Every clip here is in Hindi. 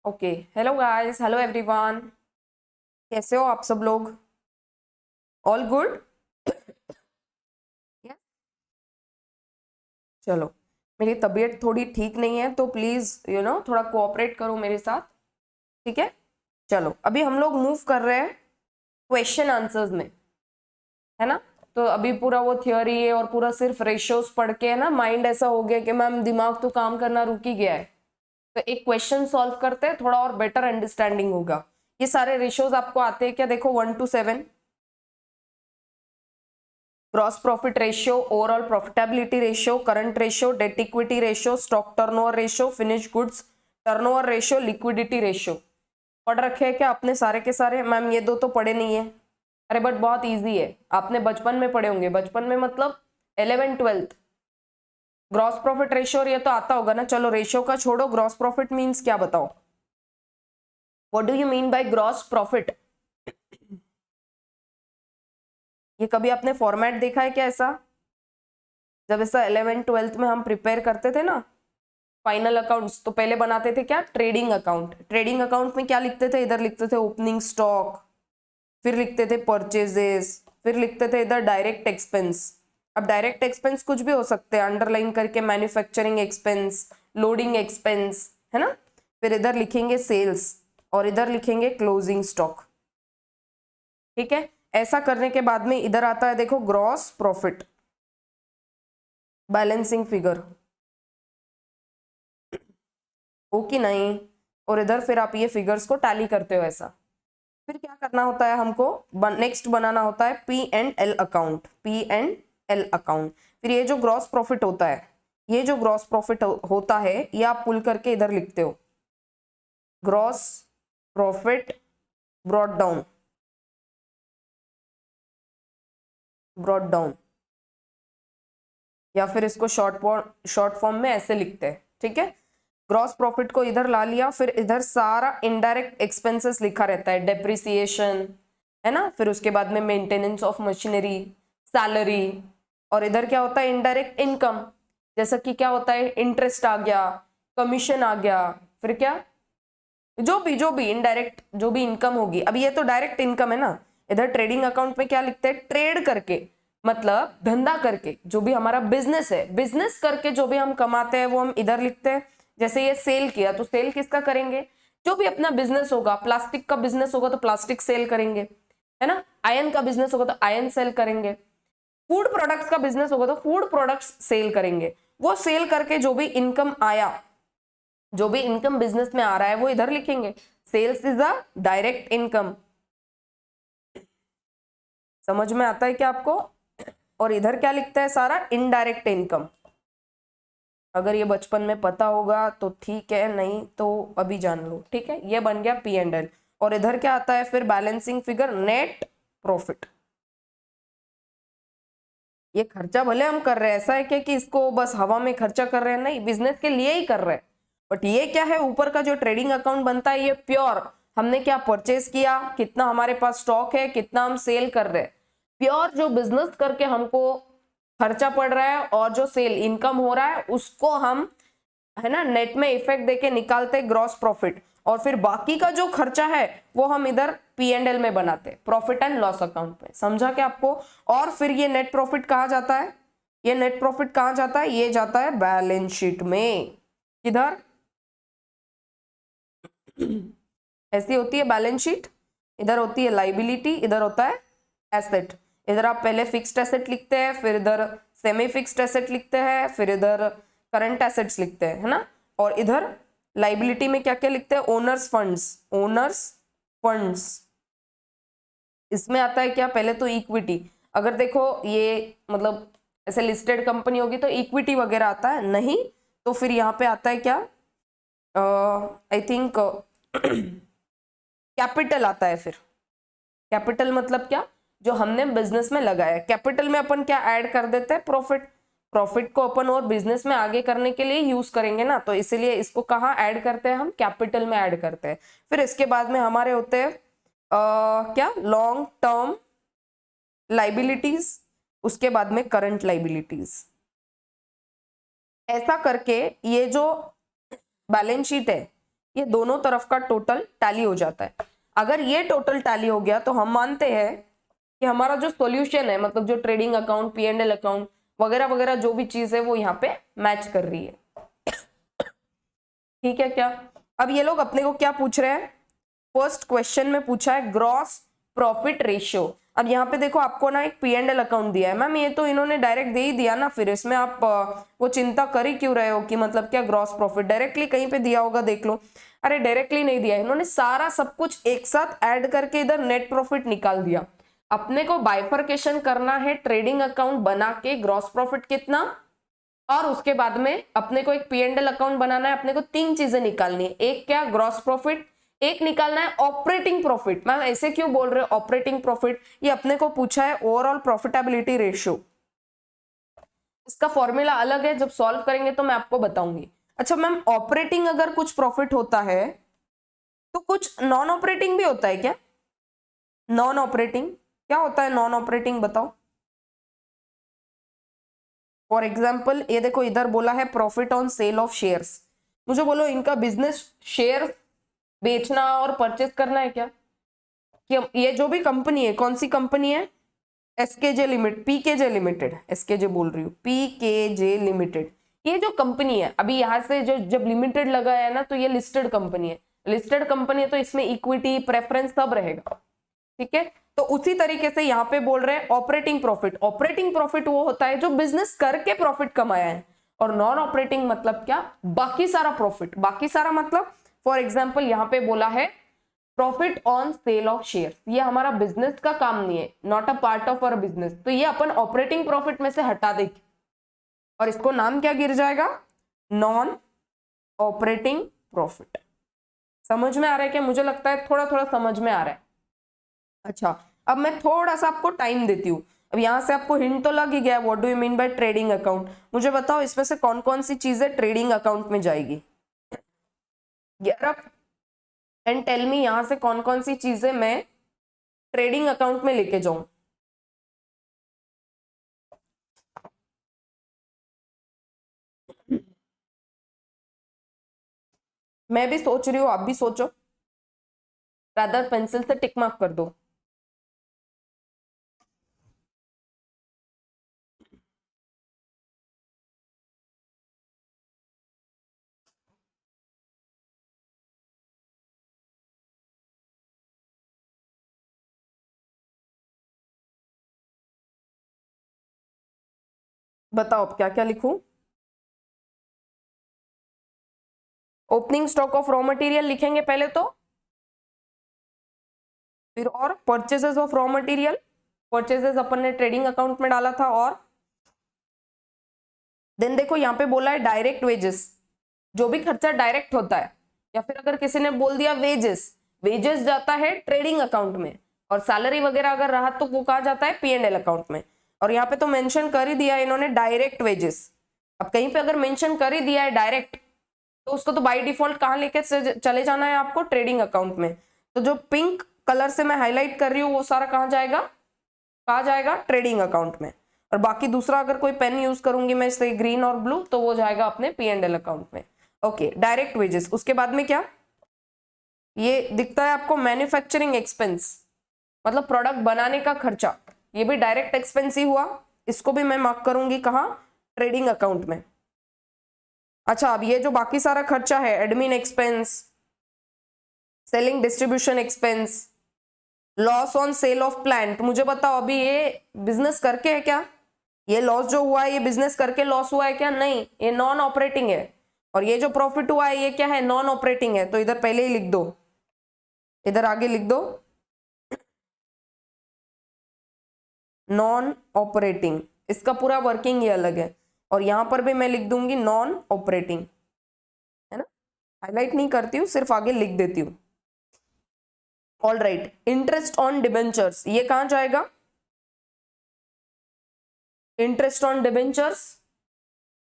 Okay, hello guys, hello everyone. कैसे हो आप सब लोग? All good? चलो, मेरी तबीयत थोड़ी ठीक नहीं है तो प्लीज थोड़ा कोऑपरेट करो मेरे साथ। ठीक है, चलो अभी हम लोग मूव कर रहे हैं क्वेश्चन आंसर्स में, है ना। तो अभी पूरा वो थियोरी है और पूरा सिर्फ रेशियोज पढ़ के, है ना, माइंड ऐसा हो गया कि मैम दिमाग तो काम करना रुक ही गया है। तो एक क्वेश्चन सॉल्व करते हैं, थोड़ा और बेटर अंडरस्टैंडिंग होगा। ये सारे रेशियोज आपको आते हैं क्या? देखो 1 to 7, gross profit ratio, overall profitability ratio, current ratio, debt equity ratio, stock turnover ratio, finish goods turnover ratio, liquidity ratio. पढ़ रखे हैं क्या आपने सारे के सारे? मैम ये दो तो पढ़े नहीं है। अरे बट बहुत इजी है, आपने बचपन में पढ़े होंगे। बचपन में मतलब 11th-12th। ग्रॉस प्रॉफिट रेशियो ये तो आता होगा ना। चलो रेशियो का छोड़ो, ग्रॉस प्रॉफिट मीन्स क्या बताओ? What do you mean by gross profit? ये कभी आपने फॉर्मेट देखा है क्या ऐसा? जब ऐसा 11th-12th में हम प्रिपेयर करते थे ना फाइनल अकाउंट्स, तो पहले बनाते थे क्या? Trading account. ट्रेडिंग अकाउंट में क्या लिखते थे? इधर लिखते थे ओपनिंग स्टॉक, फिर लिखते थे परचेजेस, फिर लिखते थे इधर डायरेक्ट एक्सपेंस। अब डायरेक्ट एक्सपेंस कुछ भी हो सकते हैं, अंडरलाइन करके मैन्युफैक्चरिंग एक्सपेंस, लोडिंग एक्सपेंस, है ना। फिर इधर लिखेंगे सेल्स और इधर लिखेंगे क्लोजिंग स्टॉक। ठीक है, ऐसा करने के बाद में इधर आता है देखो ग्रॉस प्रॉफिट, बैलेंसिंग फिगर, हो कि नहीं। और इधर फिर आप ये फिगर्स को टैली करते हो ऐसा। फिर क्या करना होता है हमको? नेक्स्ट बनाना होता है P&L अकाउंट। P&L account. फिर ये जो ग्रॉस प्रॉफिट होता है, ये जो ग्रॉस प्रॉफिट होता है ये आप पुल करके इधर लिखते हो, gross profit brought down, brought down, या फिर इसको शॉर्ट फॉर्म में ऐसे लिखते हैं। ठीक है, ग्रॉस प्रॉफिट को इधर ला लिया, फिर इधर सारा इनडायरेक्ट एक्सपेंसेस लिखा रहता है, डेप्रिसिएशन, है ना। फिर उसके बाद में मेंटेनेंस ऑफ मशीनरी, सैलरी, और इधर क्या होता है? इनडायरेक्ट इनकम, जैसा कि क्या होता है? इंटरेस्ट आ गया, कमीशन आ गया, फिर क्या, जो भी इनडायरेक्ट जो भी इनकम होगी। अब ये तो डायरेक्ट इनकम है ना। इधर ट्रेडिंग अकाउंट में क्या लिखते हैं? ट्रेड करके, मतलब धंधा करके, जो भी हमारा बिजनेस है, बिजनेस करके जो भी हम कमाते हैं वो हम इधर लिखते हैं। जैसे ये सेल किया तो सेल किसका करेंगे? जो भी अपना बिजनेस होगा, प्लास्टिक का बिजनेस होगा तो प्लास्टिक सेल करेंगे, है ना। आयन का बिजनेस होगा तो आयन सेल करेंगे। फूड प्रोडक्ट्स का बिजनेस होगा तो फूड प्रोडक्ट्स सेल करेंगे। वो सेल करके जो भी इनकम आया, जो भी इनकम बिजनेस में आ रहा है वो इधर लिखेंगे। Sales is a direct income. समझ में आता है क्या आपको? और इधर क्या लिखता है? सारा इनडायरेक्ट इनकम। अगर ये बचपन में पता होगा तो ठीक है, नहीं तो अभी जान लो। ठीक है, ये बन गया P&L। और इधर क्या आता है फिर? Balancing figure, net profit. ये खर्चा भले हम कर रहे हैं, ऐसा है क्या कि इसको बस हवा में खर्चा कर रहे हैं? नहीं, बिजनेस के लिए ही कर रहे हैं। बट ये क्या है, ऊपर का जो ट्रेडिंग अकाउंट बनता है ये प्योर, हमने क्या परचेज किया, कितना हमारे पास स्टॉक है, कितना हम सेल कर रहे हैं, प्योर जो बिजनेस करके हमको खर्चा पड़ रहा है और जो सेल इनकम हो रहा है उसको हम, है ना, नेट में इफेक्ट देके निकालते ग्रॉस प्रॉफिट। और फिर बाकी का जो खर्चा है वो हम इधर P&L में बनाते, प्रॉफिट एंड लॉस अकाउंट में। समझा क्या आपको? और फिर ये नेट प्रॉफिट कहाँ जाता है? ये नेट प्रॉफिट कहाँ जाता है? ये जाता है बैलेंस शीट में। किधर? ऐसी होती है बैलेंस शीट। इधर होती है लाइबिलिटी, इधर होता है एसेट। इधर आप पहले फिक्स्ड एसेट लिखते हैं, फिर इधर सेमी फिक्स्ड एसेट लिखते हैं, फिर इधर करंट एसेट्स लिखते हैं, है ना। और इधर लाइबिलिटी में क्या क्या लिखते हैं? Owners funds, owners funds. इसमें आता है क्या? पहले तो इक्विटी। अगर देखो ये मतलब ऐसे लिस्टेड कंपनी होगी तो इक्विटी वगैरह आता है, नहीं तो फिर यहाँ पे आता है क्या? आई थिंक कैपिटल आता है। फिर कैपिटल मतलब क्या? जो हमने बिजनेस में लगाया। कैपिटल में अपन क्या ऐड कर देते हैं? प्रॉफिट। प्रॉफिट को अपन और बिजनेस में आगे करने के लिए यूज करेंगे ना, तो इसीलिए इसको कहाँ ऐड करते हैं? हम कैपिटल में ऐड करते हैं। फिर इसके बाद में हमारे होते हैं क्या? लॉन्ग टर्म लाइबिलिटीज, उसके बाद में करंट लाइबिलिटीज। ऐसा करके ये जो बैलेंस शीट है ये दोनों तरफ का टोटल टैली हो जाता है। अगर ये टोटल टैली हो गया तो हम मानते हैं कि हमारा जो सॉल्यूशन है, मतलब जो ट्रेडिंग अकाउंट, P&L अकाउंट वगैरह वगैरह जो भी चीज है वो यहाँ पे मैच कर रही है। ठीक है क्या? अब ये लोग अपने को क्या पूछ रहे हैं, फर्स्ट क्वेश्चन में पूछा है ग्रॉस प्रॉफिट रेशियो। अब यहाँ पे देखो आपको ना एक P&L अकाउंट दिया है, मैम ये तो इन्होंने डायरेक्ट दे ही दिया ना, फिर इसमें आप वो चिंता कर ही क्यों रहे हो कि मतलब क्या ग्रॉस प्रॉफिट डायरेक्टली कहीं पे दिया होगा देख लो। अरे डायरेक्टली नहीं दिया, इन्होंने सारा सब कुछ एक साथ ऐड करके इधर नेट प्रॉफिट निकाल दिया। अपने को बाइफरकेशन करना है ट्रेडिंग अकाउंट बना के, ग्रॉस प्रॉफिट कितना, और उसके बाद में अपने को एक P&L अकाउंट बनाना है। अपने को तीन चीजें निकालनी है, एक क्या ग्रॉस प्रॉफिट, एक निकालना है ऑपरेटिंग प्रॉफिट। मैम ऐसे क्यों बोल रहे हो ऑपरेटिंग प्रॉफिट, ये अपने को पूछा है ओवरऑल प्रॉफिटेबिलिटी रेशियो। इसका फॉर्मूला अलग है, जब सॉल्व करेंगे तो मैं आपको बताऊंगी। अच्छा मैम ऑपरेटिंग अगर कुछ प्रॉफिट होता है तो कुछ नॉन ऑपरेटिंग भी होता है क्या? नॉन ऑपरेटिंग क्या होता है? नॉन ऑपरेटिंग बताओ। फॉर एग्जाम्पल ये देखो इधर बोला है profit on sale of shares. मुझे बोलो इनका बिजनेस शेयर बेचना और परचेस करना है क्या? कि ये जो भी कंपनी है, कौन सी कंपनी है? एसकेजे लिमिटेड, पीकेजे लिमिटेड, एसकेजे बोल रही हूँ, पीकेजे लिमिटेड। ये जो कंपनी है अभी यहाँ से जो जब लिमिटेड लगा है ना, तो ये लिस्टेड कंपनी है। लिस्टेड कंपनी है तो इसमें इक्विटी प्रेफरेंस सब रहेगा। ठीक है, तो उसी तरीके से यहाँ पे बोल रहे हैं ऑपरेटिंग प्रॉफिट। ऑपरेटिंग प्रॉफिट वो होता है जो बिजनेस करके प्रॉफिट कमाया है, और नॉन ऑपरेटिंग मतलब क्या? बाकी सारा प्रॉफिट। बाकी सारा मतलब फॉर एग्जाम्पल यहाँ पे बोला है profit on sale of share, ये हमारा बिजनेस का काम नहीं है, not a part of our business, तो ये अपन ऑपरेटिंग प्रॉफिट में से हटा देंगे और इसको नाम क्या गिर जाएगा? Non operating profit. समझ में आ रहा है क्या? मुझे लगता है थोड़ा थोड़ा समझ में आ रहा है। अच्छा अब मैं थोड़ा सा आपको टाइम देती हूँ। अब यहाँ से आपको हिंट तो लग ही गया, what do you mean by trading account. मुझे बताओ इसमें से कौन कौन सी चीजें ट्रेडिंग अकाउंट में जाएगी। एंड टेल मी यहाँ से कौन कौन सी चीजें मैं ट्रेडिंग अकाउंट में लेके जाऊं। मैं भी सोच रही हूँ, आप भी सोचो, रादर पेंसिल से टिक मार्क कर दो। बताओ अब क्या क्या लिखूं। Opening stock of raw material लिखेंगे पहले तो, फिर और purchases of raw material, purchases अपन ने ट्रेडिंग अकाउंट में डाला था, और देन देखो यहाँ पे बोला है डायरेक्ट वेजेस, जो भी खर्चा डायरेक्ट होता है, या फिर अगर किसी ने बोल दिया वेजेस, वेजेस जाता है ट्रेडिंग अकाउंट में, और सैलरी वगैरह अगर रहा तो वो कहा जाता है P&L अकाउंट में। और यहाँ पे तो मेंशन कर ही दिया है इन्होंने डायरेक्ट वेजेस। अब कहीं पे अगर मेंशन कर ही दिया है डायरेक्ट, तो उसको तो बाय डिफॉल्ट कहाँ लेके चले जाना है आपको? ट्रेडिंग अकाउंट में। तो जो पिंक कलर से मैं हाईलाइट कर रही हूँ वो सारा कहाँ जाएगा? कहाँ जाएगा? ट्रेडिंग अकाउंट में। और बाकी दूसरा अगर कोई पेन यूज करूंगी मैं, इसे ग्रीन और ब्लू, तो वो जाएगा अपने P&L अकाउंट में। Okay, direct wages. उसके बाद में क्या ये दिखता है आपको? मैन्युफैक्चरिंग एक्सपेंस, मतलब प्रोडक्ट बनाने का खर्चा, ये भी डायरेक्ट एक्सपेंस ही हुआ, इसको भी मैं मार्क करूंगी कहाँ? ट्रेडिंग अकाउंट में। अच्छा अब ये जो बाकी सारा खर्चा है, admin expense, selling distribution expense, loss on sale of plant, मुझे बताओ अभी ये बिजनेस करके है क्या? ये लॉस जो हुआ है ये बिजनेस करके लॉस हुआ है क्या? नहीं, ये नॉन ऑपरेटिंग है। और ये जो प्रॉफिट हुआ है ये क्या है? नॉन ऑपरेटिंग है। तो इधर पहले ही लिख दो, इधर आगे लिख दो नॉन ऑपरेटिंग, इसका पूरा वर्किंग ये अलग है। और यहां पर भी मैं लिख दूंगी नॉन ऑपरेटिंग, है ना, हाईलाइट नहीं करती हूँ, सिर्फ आगे लिख देती हूँ। All right, interest on debentures, ये कहां जाएगा? इंटरेस्ट ऑन डिबेंचर्स,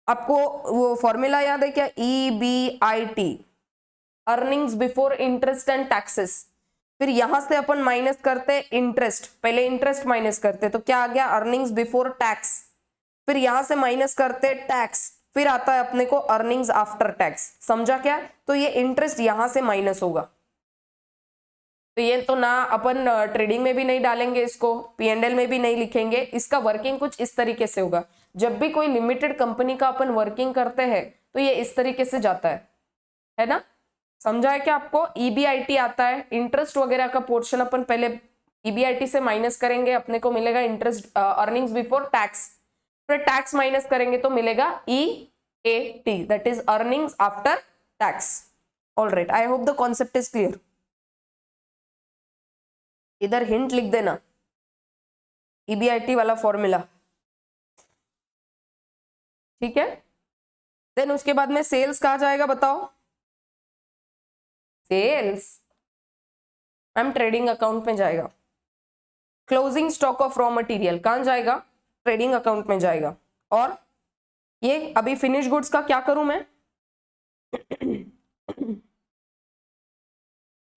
आपको वो फॉर्मूला याद है क्या? EBIT, earnings before interest and taxes. फिर यहां से अपन माइनस करते इंटरेस्ट, पहले इंटरेस्ट माइनस करते तो क्या आ गया? Earnings before tax. फिर यहां से माइनस करते टैक्स, फिर आता है अपने को अर्निंग्स आफ्टर टैक्स, समझा क्या? तो ये इंटरेस्ट यहां से माइनस होगा, तो ये तो ना अपन ट्रेडिंग में भी नहीं डालेंगे, इसको P&L में भी नहीं लिखेंगे। इसका वर्किंग कुछ इस तरीके से होगा, जब भी कोई लिमिटेड कंपनी का अपन वर्किंग करते हैं तो ये इस तरीके से जाता है ना? समझा है क्या आपको? EBIT आता है, इंटरेस्ट वगैरह का पोर्शन अपन पहले EBIT से माइनस करेंगे, अपने को मिलेगा इंटरेस्ट अर्निंग्स बिफोर टैक्स, फिर टैक्स माइनस करेंगे तो मिलेगा EAT, that is earnings after tax. Alright, I hope the concept is clear. इधर हिंट लिख देना, EBIT वाला फॉर्मूला, ठीक है? देन उसके बाद में सेल्स कहाँ जाएगा बताओ? सेल्स मैम ट्रेडिंग अकाउंट में जाएगा। Closing stock of raw material कहाँ जाएगा? ट्रेडिंग अकाउंट में जाएगा। और ये अभी फिनिश गुड्स का क्या करूं मैं?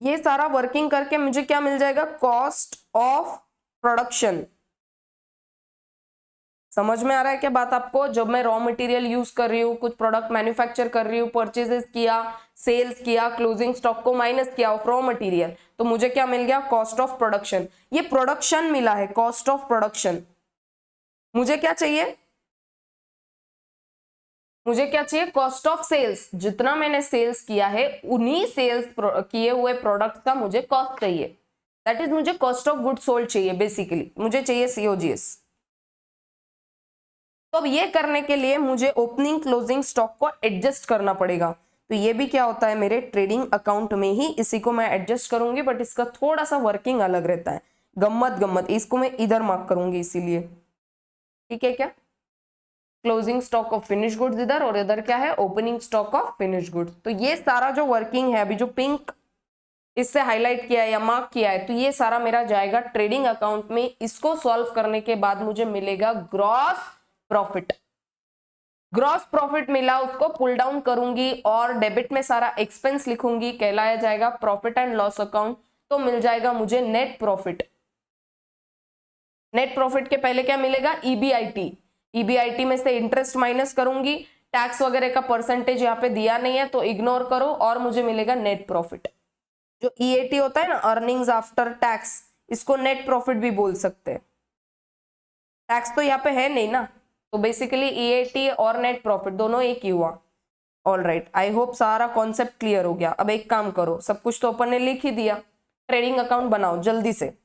ये सारा वर्किंग करके मुझे क्या मिल जाएगा? Cost of production. समझ में आ रहा है क्या बात आपको? जब मैं रॉ मटेरियल यूज कर रही हूँ, कुछ प्रोडक्ट मैन्युफैक्चर कर रही हूँ, परचेजेस किया, सेल्स किया, क्लोजिंग स्टॉक को माइनस किया ऑफ रॉ मटेरियल, तो मुझे क्या मिल गया? Cost of production. ये प्रोडक्शन मिला है, कॉस्ट ऑफ प्रोडक्शन। मुझे क्या चाहिए? मुझे क्या चाहिए? Cost of sales. जितना मैंने सेल्स किया है उन्हीं सेल्स किए हुए प्रोडक्ट का मुझे कॉस्ट चाहिए, दैट इज मुझे कॉस्ट ऑफ गुड सोल्ड चाहिए। बेसिकली मुझे चाहिए COGS। तो अब ये करने के लिए मुझे ओपनिंग क्लोजिंग स्टॉक को एडजस्ट करना पड़ेगा। तो ये भी क्या होता है मेरे ट्रेडिंग अकाउंट में ही, इसी को मैं एडजस्ट करूंगी, बट इसका थोड़ा सा वर्किंग अलग रहता है। गम्मत इसको मैं इधर मार्क करूंगी इसीलिए, ठीक है क्या? Closing stock of finish goods इधर, और इधर क्या है? Opening stock of finish goods. तो ये सारा जो वर्किंग है, अभी जो पिंक इससे हाईलाइट किया है या मार्क किया है, तो ये सारा मेरा जाएगा ट्रेडिंग अकाउंट में। इसको सॉल्व करने के बाद मुझे मिलेगा ग्रॉस प्रॉफिट। ग्रॉस प्रॉफिट मिला, उसको पुल डाउन करूंगी और डेबिट में सारा एक्सपेंस लिखूंगी, कहलाया जाएगा प्रॉफिट एंड लॉस अकाउंट। तो मिल जाएगा मुझे नेट प्रॉफिट। नेट प्रॉफिट के पहले क्या मिलेगा? EBIT में से इंटरेस्ट माइनस करूंगी, टैक्स वगैरह का परसेंटेज यहाँ पे दिया नहीं है तो इग्नोर करो, और मुझे मिलेगा नेट प्रॉफिट। जो EAT होता है ना, अर्निंग्स आफ्टर टैक्स, इसको नेट प्रॉफिट भी बोल सकते हैं। टैक्स तो यहाँ पे है नहीं ना, तो बेसिकली EAT और नेट प्रॉफिट दोनों एक ही हुआ। ऑलराइट, आई होप सारा कॉन्सेप्ट क्लियर हो गया। अब एक काम करो, सब कुछ तो अपन ने लिख ही दिया, ट्रेडिंग अकाउंट बनाओ जल्दी से।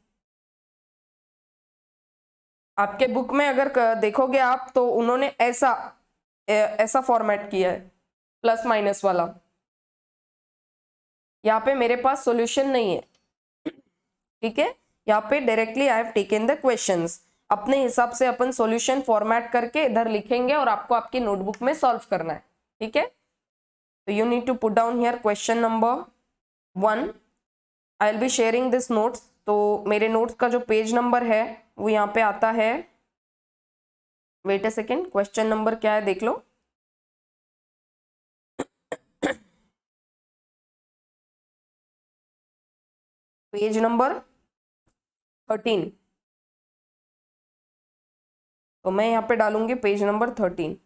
आपके बुक में अगर देखोगे आप, तो उन्होंने ऐसा फॉर्मेट किया है, प्लस माइनस वाला। यहाँ पे मेरे पास सॉल्यूशन नहीं है, ठीक है? यहाँ पे directly I have taken the questions. अपने हिसाब से अपन सॉल्यूशन फॉर्मेट करके इधर लिखेंगे और आपको आपकी नोटबुक में सॉल्व करना है, ठीक है? तो you need to put down here question number 1। I will be sharing this notes. तो मेरे नोट्स का जो पेज नंबर है वो यहाँ पे आता है, wait a second, question number क्या है देख लो। Page number 13। तो मैं यहाँ पे डालूंगी पेज नंबर 13।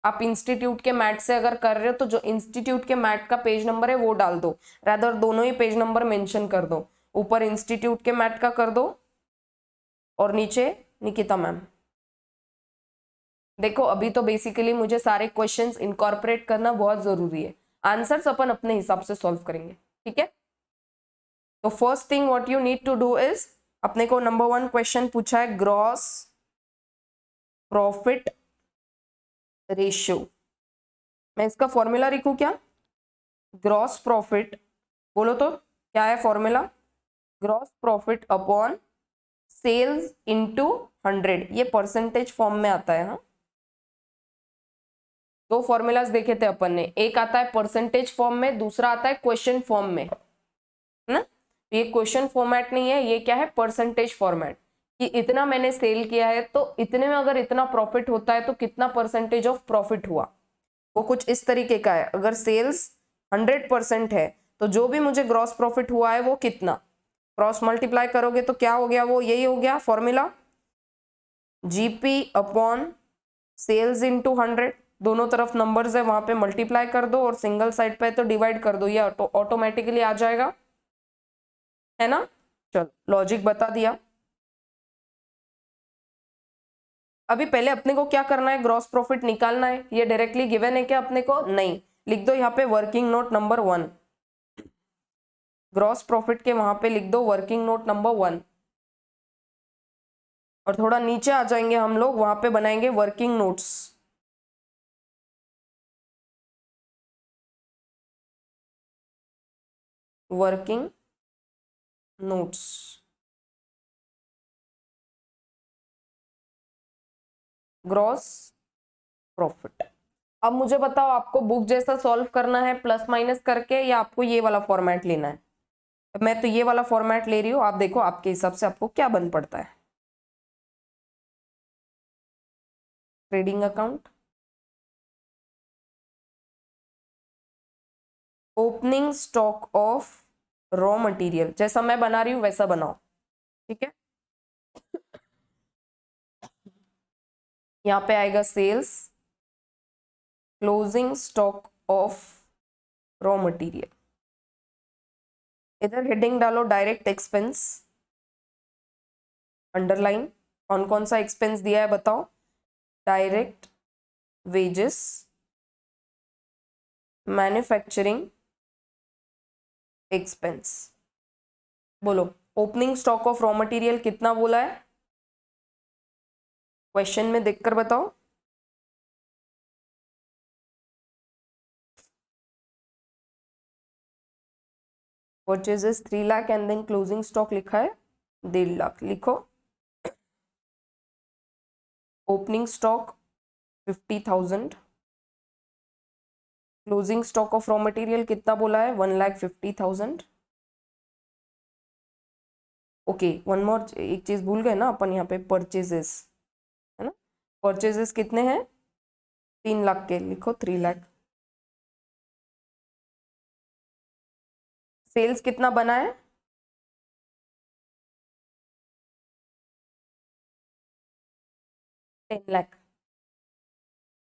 आप इंस्टीट्यूट के मैट से अगर कर रहे हो तो जो इंस्टीट्यूट के मैट का पेज नंबर है वो डाल दो, रादर दोनों ही पेज नंबर मेंशन कर दो। ऊपर इंस्टीट्यूट के मैट का कर दो और नीचे निकिता मैम। देखो अभी तो बेसिकली मुझे सारे क्वेश्चंस इनकॉर्पोरेट करना बहुत जरूरी है, आंसर्स अपन अपने हिसाब से सॉल्व करेंगे, ठीक है? तो first thing what you need to do is, अपने को नंबर 1 क्वेश्चन पूछा है ग्रॉस प्रॉफिट रेशियो। मैं इसका फॉर्मूला लिखूं क्या? ग्रॉस प्रॉफिट, बोलो तो क्या है formula? Gross profit upon sales into 100, ये परसेंटेज फॉर्म में आता है। हाँ, दो फॉर्मूलाज देखे थे अपन ने, एक आता है परसेंटेज फॉर्म में, दूसरा आता है क्वेश्चन फॉर्म में, ना? ये क्वेश्चन फॉर्मेट नहीं है, ये क्या है? परसेंटेज फॉर्मेट, कि इतना मैंने सेल किया है तो इतने में अगर इतना प्रॉफिट होता है तो कितना परसेंटेज ऑफ प्रॉफिट हुआ, वो कुछ इस तरीके का है। अगर सेल्स 100% है तो जो भी मुझे ग्रॉस प्रॉफिट हुआ है वो कितना, क्रॉस मल्टीप्लाई करोगे तो क्या हो गया? वो यही हो गया formula, GP upon sales into 100। दोनों तरफ नंबर्स है वहां पे मल्टीप्लाई कर दो और सिंगल साइड पे तो डिवाइड कर दो, ये ऑटोमेटिकली आ जाएगा, है ना। चलो लॉजिक बता दिया। अभी पहले अपने को क्या करना है, ग्रॉस प्रॉफिट निकालना है। ये डायरेक्टली गिवन है क्या अपने को, नहीं। लिख दो यहाँ पे working note number 1, gross profit के वहां पे लिख दो वर्किंग नोट नंबर 1, और थोड़ा नीचे आ जाएंगे हम लोग, वहां पे बनाएंगे working notes. Working notes, gross profit. अब मुझे बताओ आपको बुक जैसा सॉल्व करना है प्लस माइनस करके, या आपको ये वाला फॉर्मेट लेना है। मैं तो ये वाला फॉर्मेट ले रही हूँ, आप देखो आपके हिसाब से आपको क्या बन पड़ता है। Trading account, opening stock of raw material, जैसा मैं बना रही हूं वैसा बनाओ, ठीक है। यहां पे आएगा sales, closing stock of raw material, इधर हेडिंग डालो डायरेक्ट एक्सपेंस, अंडरलाइन। कौन कौन सा एक्सपेंस दिया है बताओ, डायरेक्ट वेजेस, मैन्युफैक्चरिंग एक्सपेंस। बोलो opening stock of raw material कितना बोला है, क्वेश्चन में देखकर बताओ। Purchases 3 lakh and then closing stock लिखा है 1.5 लाख, लिखो। Opening stock 50,000, closing stock of raw material कितना बोला है 1,50,000। ओके वन मोर, एक चीज भूल गए ना अपन, यहाँ पे परचेजेस है ना, परचेजेस कितने हैं 3 लाख के, लिखो 3 लाख। सेल्स कितना बना है 10 लाख।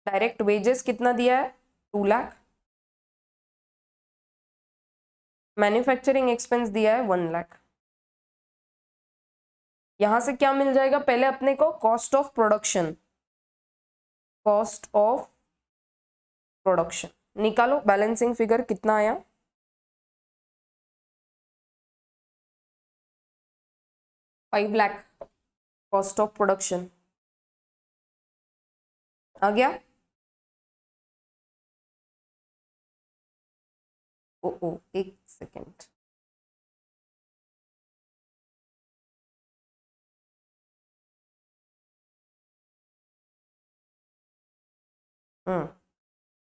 डायरेक्ट वेजेस कितना दिया है 2 लाख। मैन्युफैक्चरिंग एक्सपेंस दिया है 1 लाख। यहां से क्या मिल जाएगा, पहले अपने को cost of production, cost of production निकालो, बैलेंसिंग फिगर कितना आया 5 लाख, कॉस्ट ऑफ प्रोडक्शन आ गया। ओ ओ एक सेकेंड,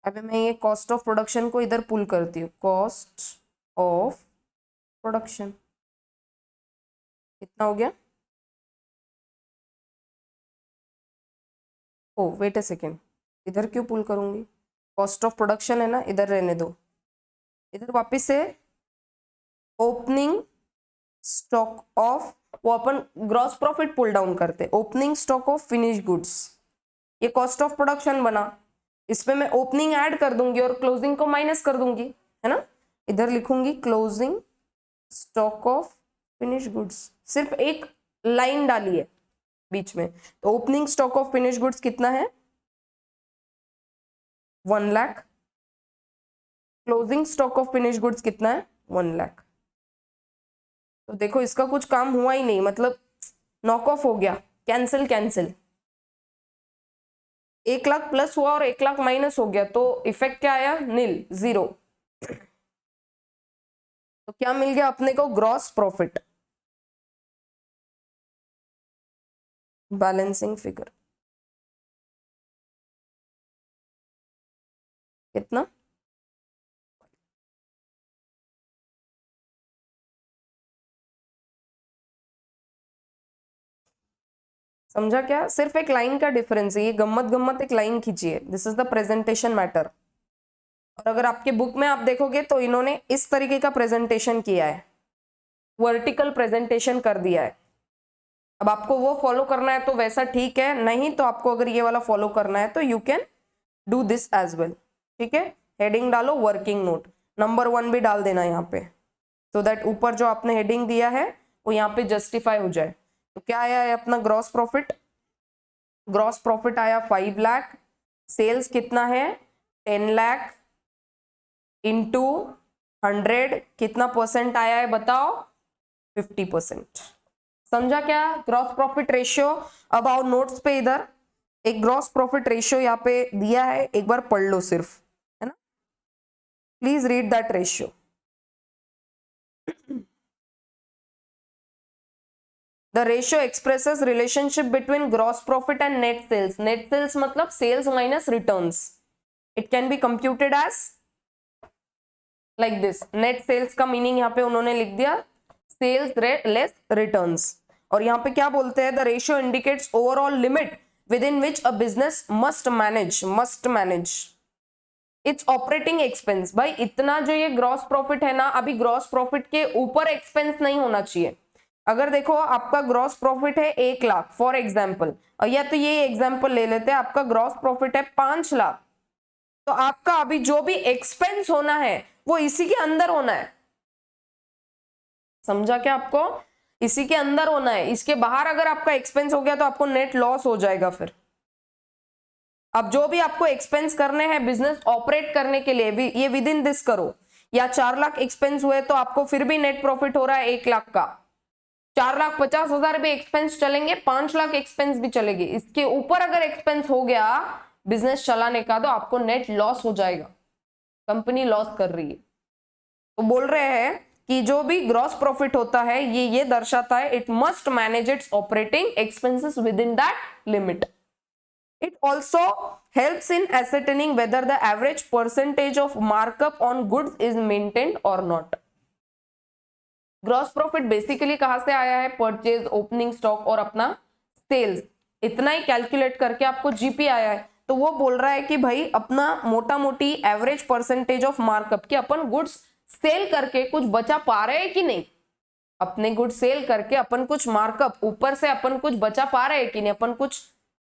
अभी मैं ये कॉस्ट ऑफ प्रोडक्शन को इधर पुल करती हूँ, कॉस्ट ऑफ प्रोडक्शन कितना हो गया, ओ वेट अ सेकेंड, इधर क्यों पुल करूंगी, कॉस्ट ऑफ प्रोडक्शन है ना, इधर रहने दो। इधर वापस से ओपनिंग स्टॉक ऑफ, वो अपन ग्रॉस प्रॉफिट पुल डाउन करते, opening stock of finish goods, ये कॉस्ट ऑफ प्रोडक्शन बना, इसमें मैं ओपनिंग ऐड कर दूंगी और क्लोजिंग को माइनस कर दूंगी, है ना। इधर लिखूंगी closing stock of finish goods, सिर्फ एक लाइन डाली है बीच में, तो opening stock of finish goods कितना है 1 lakh, closing stock of finish goods कितना है 1 लाख। तो देखो इसका कुछ काम हुआ ही नहीं, मतलब नॉक ऑफ हो गया, कैंसिल कैंसिल, 1 लाख प्लस हुआ और 1 लाख माइनस हो गया, तो इफेक्ट क्या आया नील, 0। तो क्या मिल गया अपने को, ग्रॉस प्रॉफिट, बैलेंसिंग फिगर कितना, समझा क्या, सिर्फ एक लाइन का डिफरेंस है, ये गम्मत गम्मत एक लाइन खींची है, this is the presentation matter. और अगर आपके बुक में आप देखोगे तो इन्होंने इस तरीके का प्रेजेंटेशन किया है, वर्टिकल प्रेजेंटेशन कर दिया है। अब आपको वो फॉलो करना है तो वैसा ठीक है, नहीं तो आपको अगर ये वाला फॉलो करना है तो you can do this as well. ठीक है, हेडिंग डालो वर्किंग नोट, नंबर 1 भी डाल देना यहाँ पे, सो दैट ऊपर जो आपने हेडिंग दिया है वो यहाँ पे जस्टिफाई हो जाए। तो क्या आया है अपना ग्रॉस प्रॉफिट? ग्रॉस प्रॉफिट आया 5 लाख, सेल्स कितना है 10 लाख, इंटू 100 कितना परसेंट आया है बताओ? 50%। समझा क्या ग्रॉस प्रॉफिट रेशियो? अब आओ नोट्स पे, इधर एक ग्रॉस प्रॉफिट रेशियो यहाँ पे दिया है, एक बार पढ़ लो सिर्फ, है ना, please read that ratio. The ratio expresses relationship between gross profit and net sales. Net sales मतलब sales minus returns. It can be computed as like this. Net sales का meaning यहाँ पे उन्होंने लिख दिया sales rate less returns. और यहाँ पे क्या बोलते हैं? The ratio indicates overall limit within which a business must manage its operating expense. भाई इतना जो ये gross profit है ना, अभी gross profit के ऊपर expense नहीं होना चाहिए। अगर देखो आपका ग्रॉस प्रॉफिट है 1 लाख फॉर एग्जाम्पल, और या तो ये एग्जाम्पल ले लेते हैं, आपका ग्रॉस प्रॉफिट है 5 लाख, तो आपका अभी जो भी एक्सपेंस होना है वो इसी के अंदर होना है। समझा क्या आपको? इसी के अंदर होना है, इसके बाहर अगर आपका एक्सपेंस हो गया तो आपको नेट लॉस हो जाएगा। फिर अब जो भी आपको एक्सपेंस करने हैं बिजनेस ऑपरेट करने के लिए, ये विद इन दिस करो। या 4 लाख एक्सपेंस हुए तो आपको फिर भी नेट प्रॉफिट हो रहा है 1 लाख का, 4,50,000 भी एक्सपेंस चलेंगे, 5 लाख एक्सपेंस भी चलेगी। इसके ऊपर अगर एक्सपेंस हो गया बिजनेस चलाने का तो आपको नेट लॉस हो जाएगा, कंपनी लॉस कर रही है। तो बोल रहे हैं कि जो भी ग्रॉस प्रॉफिट होता है ये दर्शाता है it must manage it's operating expenses with in that limit. It also helps in ascertaining whether the average percentage of markup on goods is maintained or not। Gross profit basically कहां से आया है? परचेज, ओपनिंग स्टॉक और अपना सेल्स, इतना ही कैलकुलेट करके आपको जीपी आया है। तो वो बोल रहा है कि भाई अपना मोटा मोटी एवरेज परसेंटेज ऑफ मार्कअप कि अपन गुड्स सेल करके कुछ बचा पा रहे हैं कि नहीं, अपने गुड्स सेल करके अपन कुछ मार्कअप ऊपर से अपन कुछ बचा पा रहे हैं कि नहीं, अपन कुछ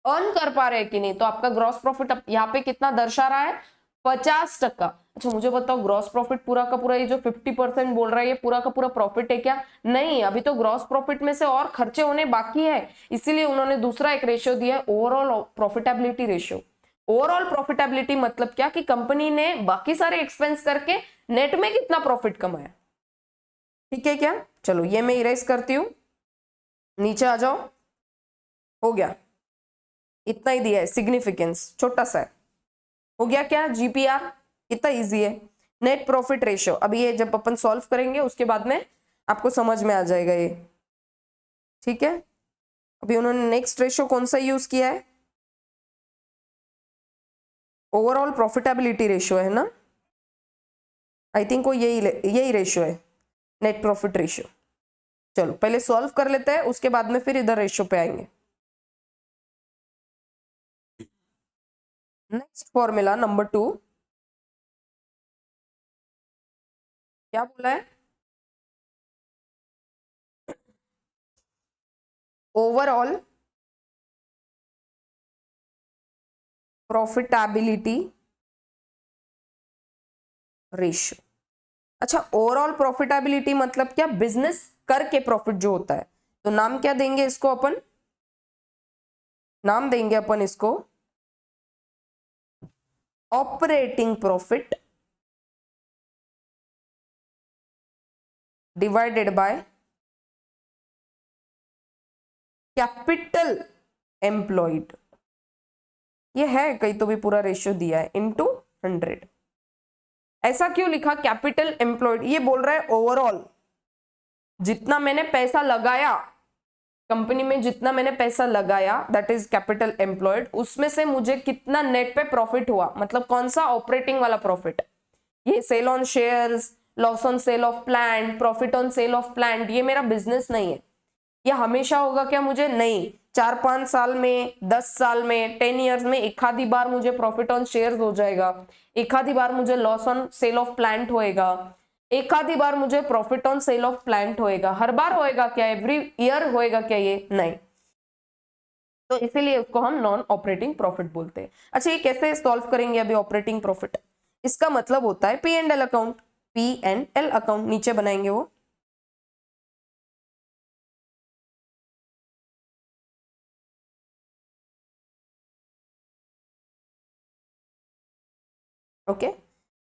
अर्न कर पा रहे हैं कि नहीं। तो आपका ग्रॉस प्रॉफिट यहाँ पे कितना दर्शा रहा है? 50%। अच्छा मुझे बताओ ग्रॉस प्रॉफिट पूरा का पूरा ये जो 50% बोल रहा है ये पूरा का पूरा प्रॉफिट है क्या? नहीं, अभी तो ग्रॉस प्रॉफिट में से और खर्चे होने बाकी है, इसीलिए उन्होंने दूसरा एक रेशियो दिया है, overall profitability ratio. Overall profitability मतलब क्या कि कंपनी ने बाकी सारे एक्सपेंस करके नेट में कितना प्रॉफिट कमाया। ठीक है क्या? चलो ये मैं इरेज करती हूँ, नीचे आ जाओ। हो गया, इतना ही दिया है, सिग्निफिकेंस छोटा सा है। हो गया क्या? जीपीआर कितना इजी है। नेट प्रॉफिट रेशियो, अभी ये जब अपन सॉल्व करेंगे उसके बाद में आपको समझ में आ जाएगा ये। ठीक है, अभी उन्होंने नेक्स्ट रेशियो कौन सा यूज किया है? ओवरऑल प्रॉफिटेबिलिटी रेशियो है ना, आई थिंक वो यही रेशियो है, नेट प्रॉफिट रेशियो। चलो पहले सॉल्व कर लेते हैं, उसके बाद में फिर इधर रेशियो पे आएंगे। नेक्स्ट फॉर्मूला नंबर 2 क्या बोला है? Overall profitability ratio. अच्छा ओवरऑल प्रॉफिटेबिलिटी मतलब क्या? बिजनेस करके प्रॉफिट जो होता है, तो नाम क्या देंगे इसको अपन? नाम देंगे अपन इसको operating profit divided by capital employed. ये है कहीं तो भी पूरा रेशियो दिया है, इनटू 100। ऐसा क्यों लिखा कैपिटल एम्प्लॉयड? ये बोल रहा है ओवरऑल जितना मैंने पैसा लगाया कंपनी में, जितना मैंने पैसा लगाया दैट इज कैपिटल एम्प्लॉयड, उसमें से मुझे कितना नेट पे प्रॉफिट हुआ। मतलब कौन सा? ऑपरेटिंग वाला प्रॉफिट। ये sale on shares, loss on sale of plant, profit on sale of plant, ये मेरा बिजनेस नहीं है। ये हमेशा होगा क्या मुझे? नहीं, 4-5 साल में, 10 साल में, 10 ईयर्स में एक आधी बार मुझे प्रॉफिट ऑन शेयर्स हो जाएगा, एक आधी बार मुझे loss on sale of plant होएगा, एक आधी बार मुझे profit on sale of plant होएगा। हर बार होएगा क्या? एवरी ईयर होएगा क्या? ये नहीं। तो इसीलिए उसको हम नॉन ऑपरेटिंग प्रॉफिट बोलते हैं। अच्छा, ये कैसे सॉल्व करेंगे अभी ऑपरेटिंग प्रॉफिट? इसका मतलब होता है P and L account, P and L account नीचे बनाएंगे वो। ओके,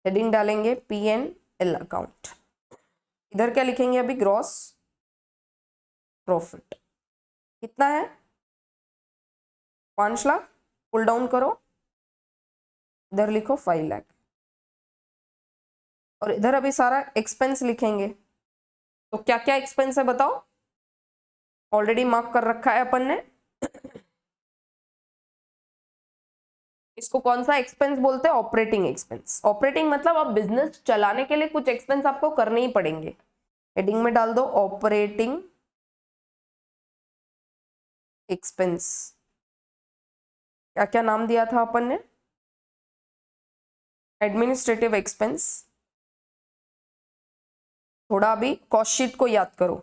हेडिंग डालेंगे पी एंड एल अकाउंट। इधर क्या लिखेंगे अभी? Gross profit. कितना है? 5 लाख। पुल डाउन करो, इधर लिखो 5 लाख। और इधर अभी सारा एक्सपेंस लिखेंगे। तो क्या क्या एक्सपेंस है बताओ? ऑलरेडी मार्क कर रखा है अपन ने। इसको कौन सा एक्सपेंस बोलते हैं? Operating expense. ऑपरेटिंग मतलब अब बिजनेस चलाने के लिए कुछ एक्सपेंस आपको करने ही पड़ेंगे। हेडिंग में डाल दो ऑपरेटिंग एक्सपेंस। क्या क्या नाम दिया था अपन ने? Administrative expense. थोड़ा अभी कॉस्ट शीट को याद करो।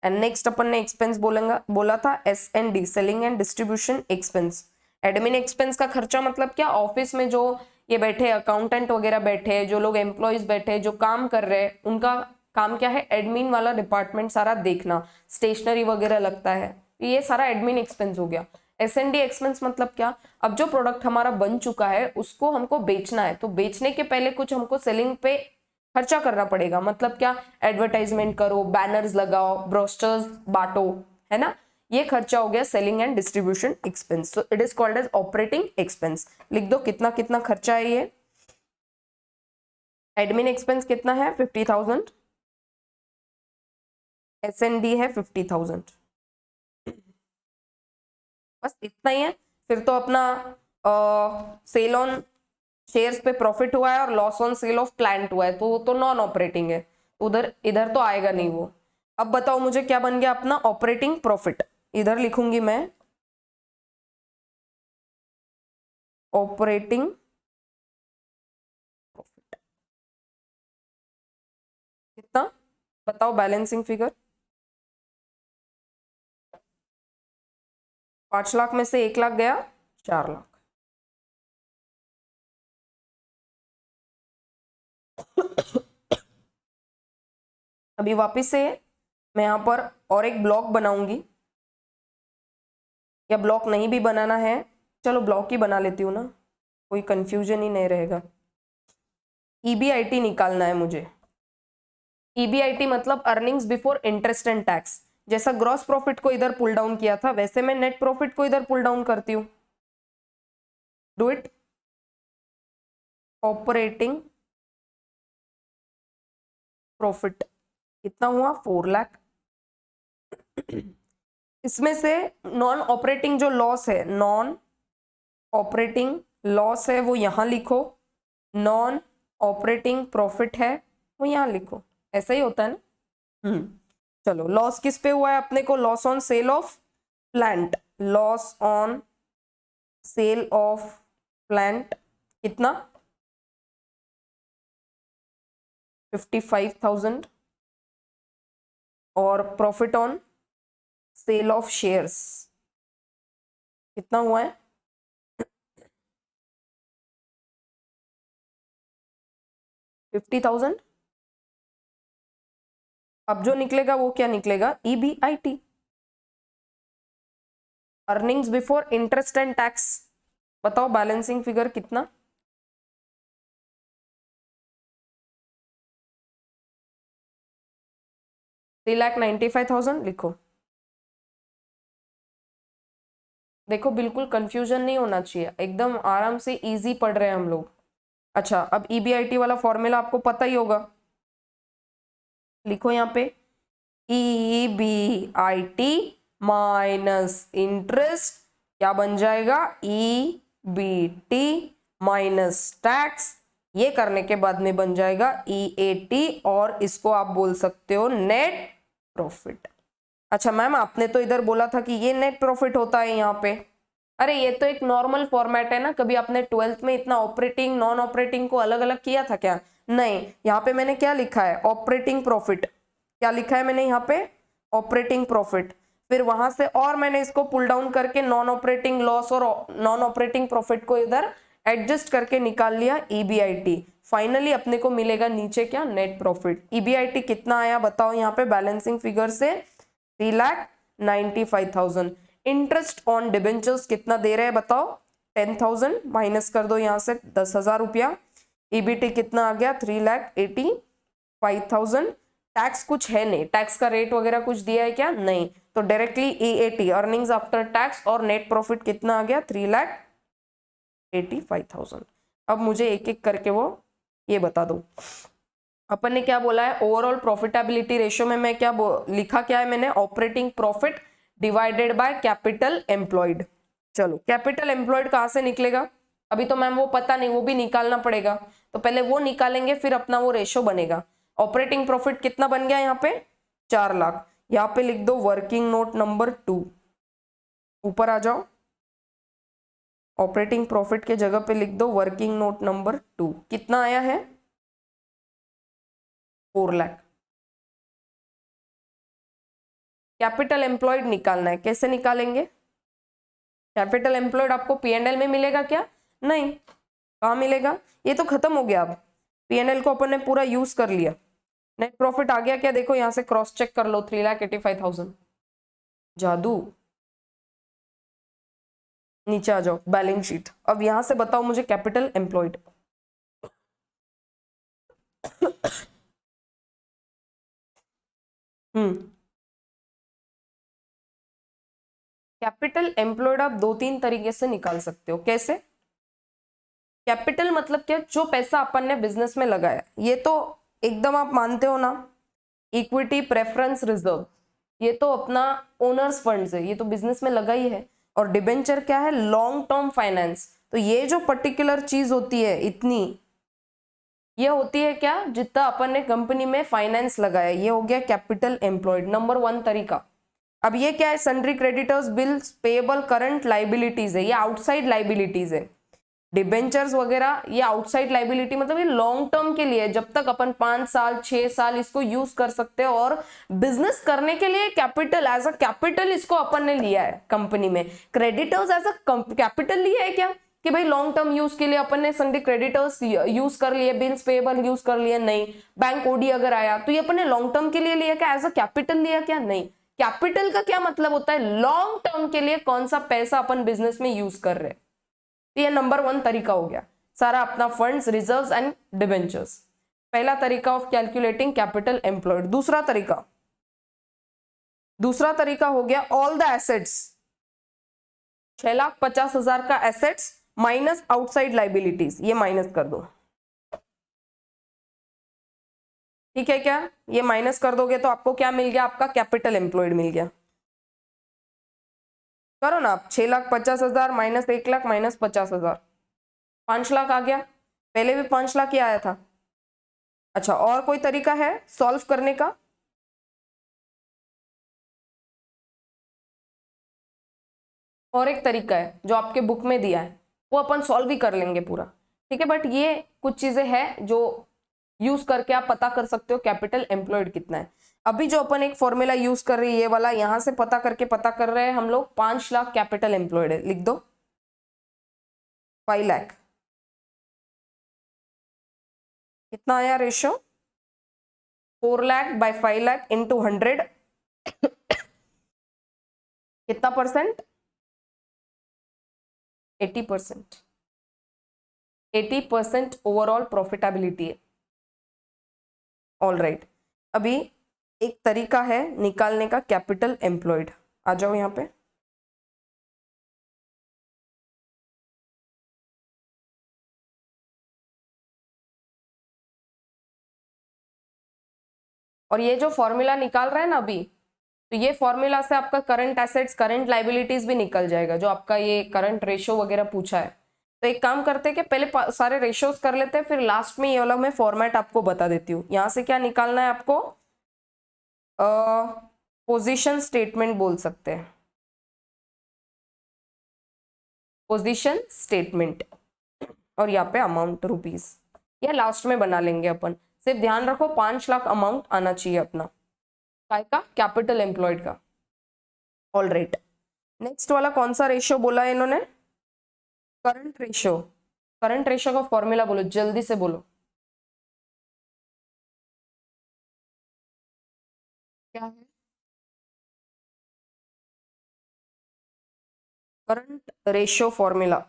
एंड नेक्स्ट अपन ने एक्सपेंस बोला था S&D, selling and distribution expense. Admin expense का खर्चा मतलब क्या? ऑफिस में जो ये बैठे अकाउंटेंट वगैरह बैठे, जो लोग एम्प्लॉयज बैठे, जो काम कर रहे हैं, उनका काम क्या है? एडमिन वाला डिपार्टमेंट सारा देखना, स्टेशनरी वगैरह लगता है, ये सारा एडमिन एक्सपेंस हो गया। S&D एक्सपेंस मतलब क्या? अब जो प्रोडक्ट हमारा बन चुका है उसको हमको बेचना है, तो बेचने के पहले कुछ हमको सेलिंग पे खर्चा करना पड़ेगा। मतलब क्या? एडवर्टाइजमेंट करो, बैनर्स लगाओ, ब्रोशर्स बांटो, है ना? ये खर्चा हो गया selling and distribution expense. So it is called as operating expense. लिख दो कितना कितना खर्चा है ये। एडमिन एक्सपेंस कितना है? 50,000। S&D है 50,000। बस इतना ही है। फिर तो अपना सेल ऑन शेयर्स पे प्रॉफिट हुआ है और loss on sale of plant हुआ है, तो वो तो नॉन ऑपरेटिंग है, उधर इधर तो आएगा नहीं वो। अब बताओ मुझे क्या बन गया अपना ऑपरेटिंग प्रॉफिट? इधर लिखूंगी मैं ऑपरेटिंग प्रॉफिट। कितना बताओ बैलेंसिंग फिगर? 5 लाख में से 1 लाख गया, 4 लाख। अभी वापिस से मैं यहां पर और एक ब्लॉक बनाऊंगी, या ब्लॉक नहीं भी बनाना है, चलो ब्लॉक ही बना लेती हूँ ना, कोई कंफ्यूजन ही नहीं रहेगा। EBIT निकालना है मुझे। EBIT मतलब earnings before interest and tax. जैसा ग्रॉस प्रॉफिट को इधर पुल डाउन किया था, वैसे मैं नेट प्रॉफिट को इधर पुल डाउन करती हूँ। Do it. ऑपरेटिंग प्रॉफिट कितना हुआ? 4 लाख। इसमें से नॉन ऑपरेटिंग जो लॉस है, नॉन ऑपरेटिंग लॉस है वो यहां लिखो, नॉन ऑपरेटिंग प्रॉफिट है वो यहां लिखो। ऐसा ही होता है ना। चलो, लॉस किस पे हुआ है अपने को? Loss on sale of plant. Loss on sale of plant कितना? 55,000। और profit on sale of shares कितना हुआ है? 50,000। अब जो निकलेगा वो क्या निकलेगा? EBIT, earnings before interest and tax. बताओ बैलेंसिंग फिगर कितना? 3,95,000 लिखो। देखो बिल्कुल कंफ्यूजन नहीं होना चाहिए, एकदम आराम से इजी पढ़ रहे हैं हम लोग। अच्छा, अब EBIT वाला फॉर्मूला आपको पता ही होगा, लिखो यहाँ पे EBIT माइनस इंटरेस्ट क्या बन जाएगा? EBT minus tax. ये करने के बाद में बन जाएगा EAT, और इसको आप बोल सकते हो नेट प्रॉफिट। अच्छा मैम, आपने तो इधर बोला था कि ये नेट प्रॉफिट होता है यहाँ पे। अरे ये तो एक नॉर्मल फॉर्मेट है ना, कभी आपने 12th में इतना ऑपरेटिंग नॉन ऑपरेटिंग को अलग अलग किया था क्या? नहीं, यहाँ पे मैंने क्या लिखा है? Operating profit. क्या लिखा है मैंने यहाँ पे? Operating profit. फिर वहां से और मैंने इसको पुल डाउन करके नॉन ऑपरेटिंग लॉस और नॉन ऑपरेटिंग प्रॉफिट को इधर एडजस्ट करके निकाल लिया ईबीआईटी। फाइनली अपने को मिलेगा नीचे क्या, नेट प्रॉफिट। ईबीआईटी कितना आया बताओ यहाँ पे बैलेंसिंग फिगर से, 3,95,000। इंटरेस्ट ऑन डिबेंचर्स कितना दे रहे हैं बताओ, 10,000 माइनस कर दो यहाँ से 10,000 रुपया। ईबीटी कितना आ गया, 3,85,000। टैक्स कुछ है नहीं, टैक्स का रेट वगैरह कुछ दिया है क्या, नहीं, तो directly EAT earnings after tax और नेट प्रॉफिट कितना आ गया, 3,85,000। अब मुझे एक एक करके वो ये बता दो। अपन ने क्या बोला है, ओवरऑल प्रॉफिटेबिलिटी रेशियो में मैं क्या लिखा क्या है मैंने, operating profit divided by capital employed. चलो कैपिटल एम्प्लॉयड कहाँ से निकलेगा, अभी तो मैम वो पता नहीं, वो भी निकालना पड़ेगा, तो पहले वो निकालेंगे फिर अपना वो रेशो बनेगा। ऑपरेटिंग प्रॉफिट कितना बन गया यहाँ पे, 4 लाख। यहाँ पे लिख दो वर्किंग नोट नंबर 2, ऊपर आ जाओ, ऑपरेटिंग प्रॉफिट के जगह पे लिख दो वर्किंग नोट नंबर 2। कितना आया है, 4 लाख। कैपिटल एम्प्लॉयड निकालना है, कैसे निकालेंगे, कैपिटल एम्प्लॉयड आपको पीएनएल में मिलेगा क्या, नहीं, कहाँ मिलेगा, ये तो खत्म हो गया। अब पीएनएल को अपन ने पूरा यूज कर लिया। नेट प्रॉफिट आ गया क्या, देखो यहाँ से क्रॉस चेक कर लो, 3,85,000। जादू, नीचे आ जाओ बैलेंस शीट। अब यहां से बताओ मुझे कैपिटल एम्प्लॉयड। कैपिटल एम्प्लॉयड आप 2-3 तरीके से निकाल सकते हो। कैसे, कैपिटल मतलब क्या, जो पैसा अपन ने बिजनेस में लगाया, ये तो एकदम आप मानते हो ना, इक्विटी प्रेफरेंस रिजर्व, ये तो अपना ओनर्स फंड्स है, ये तो बिजनेस में लगा ही है। और डिबेंचर क्या है, लॉन्ग टर्म फाइनेंस। तो ये जो पर्टिकुलर चीज होती है इतनी, ये होती है क्या, जितना अपन ने कंपनी में फाइनेंस लगाया, ये हो गया कैपिटल एम्प्लॉयड, नंबर 1 तरीका। अब ये क्या है, sundry creditors, bills payable, current liabilities है, ये आउटसाइड लाइबिलिटीज है। डिबेंचर्स वगैरह ये आउटसाइड लाइबिलिटी, मतलब ये लॉन्ग टर्म के लिए, जब तक अपन 5 साल 6 साल इसको यूज कर सकते हैं। और बिजनेस करने के लिए कैपिटल, एज अ कैपिटल इसको अपन ने लिया है कंपनी में। क्रेडिटर्स एज अ कैपिटल लिया है क्या, कि भाई लॉन्ग टर्म यूज के लिए अपन ने सन्ड्री क्रेडिटर्स यूज कर लिए, बिल्स पेएबल यूज कर लिए, नहीं। बैंक ओडी अगर आया तो ये अपन ने लॉन्ग टर्म के लिए लिया क्या, एज अ कैपिटल लिया क्या, नहीं। कैपिटल का क्या मतलब होता है, लॉन्ग टर्म के लिए कौन सा पैसा अपन बिजनेस में यूज कर रहे हैं। ये नंबर 1 तरीका हो गया, सारा अपना फंड्स, रिजर्व्स एंड डिबेंचर्स। पहला तरीका ऑफ कैलकुलेटिंग कैपिटल एम्प्लॉयड। दूसरा तरीका हो गया ऑल द एसेट्स, 6,50,000 का एसेट्स माइनस आउटसाइड लाइबिलिटीज, ये माइनस कर दो। ठीक है क्या, ये माइनस कर दोगे तो आपको क्या मिल गया, आपका कैपिटल एम्प्लॉयड मिल गया। करो ना आप, 6,50,000 माइनस 1 लाख माइनस 50,000, 5 लाख आ गया। पहले भी 5 लाख ही आया था। अच्छा, और कोई तरीका है सॉल्व करने का, और एक तरीका है जो आपके बुक में दिया है, वो अपन सॉल्व ही कर लेंगे पूरा, ठीक है। बट ये कुछ चीजें हैं जो यूज करके आप पता कर सकते हो कैपिटल एम्प्लॉयड कितना है। अभी जो अपन एक फॉर्मूला यूज कर रही है, ये वाला, यहां से पता करके पता कर रहे हैं हम लोग, 5 लाख कैपिटल एम्प्लॉयड है, लिख दो 5 लाख। कितना आया ratio, 4 lakh by 5 lakh into 100, कितना परसेंट, 80%। 80% ओवरऑल प्रॉफिटेबिलिटी है। ऑल राइट, अभी एक तरीका है निकालने का कैपिटल एम्प्लॉयड, आ जाओ यहाँ पे। और ये जो फॉर्मूला निकाल रहे हैं ना अभी, तो ये फॉर्मूला से आपका करंट एसेट्स, करंट लाइबिलिटीज भी निकल जाएगा, जो आपका ये करंट रेशियो वगैरह पूछा है। तो एक काम करते हैं कि पहले सारे रेशियोज कर लेते हैं, फिर लास्ट में ये वाला मैं फॉर्मेट आपको बता देती हूँ। यहाँ से क्या निकालना है आपको, पोजीशन स्टेटमेंट बोल सकते हैं, पोजीशन स्टेटमेंट, और यहाँ पे अमाउंट रुपीज, या लास्ट में बना लेंगे अपन। सिर्फ ध्यान रखो 5 लाख अमाउंट आना चाहिए अपना, काय का, कैपिटल एम्प्लॉयड का। All right. नेक्स्ट वाला कौन सा रेशियो बोला है इन्होंने? Current ratio. करंट रेशियो का फॉर्मूला बोलो, जल्दी से बोलो। क्या है? Current ratio formula.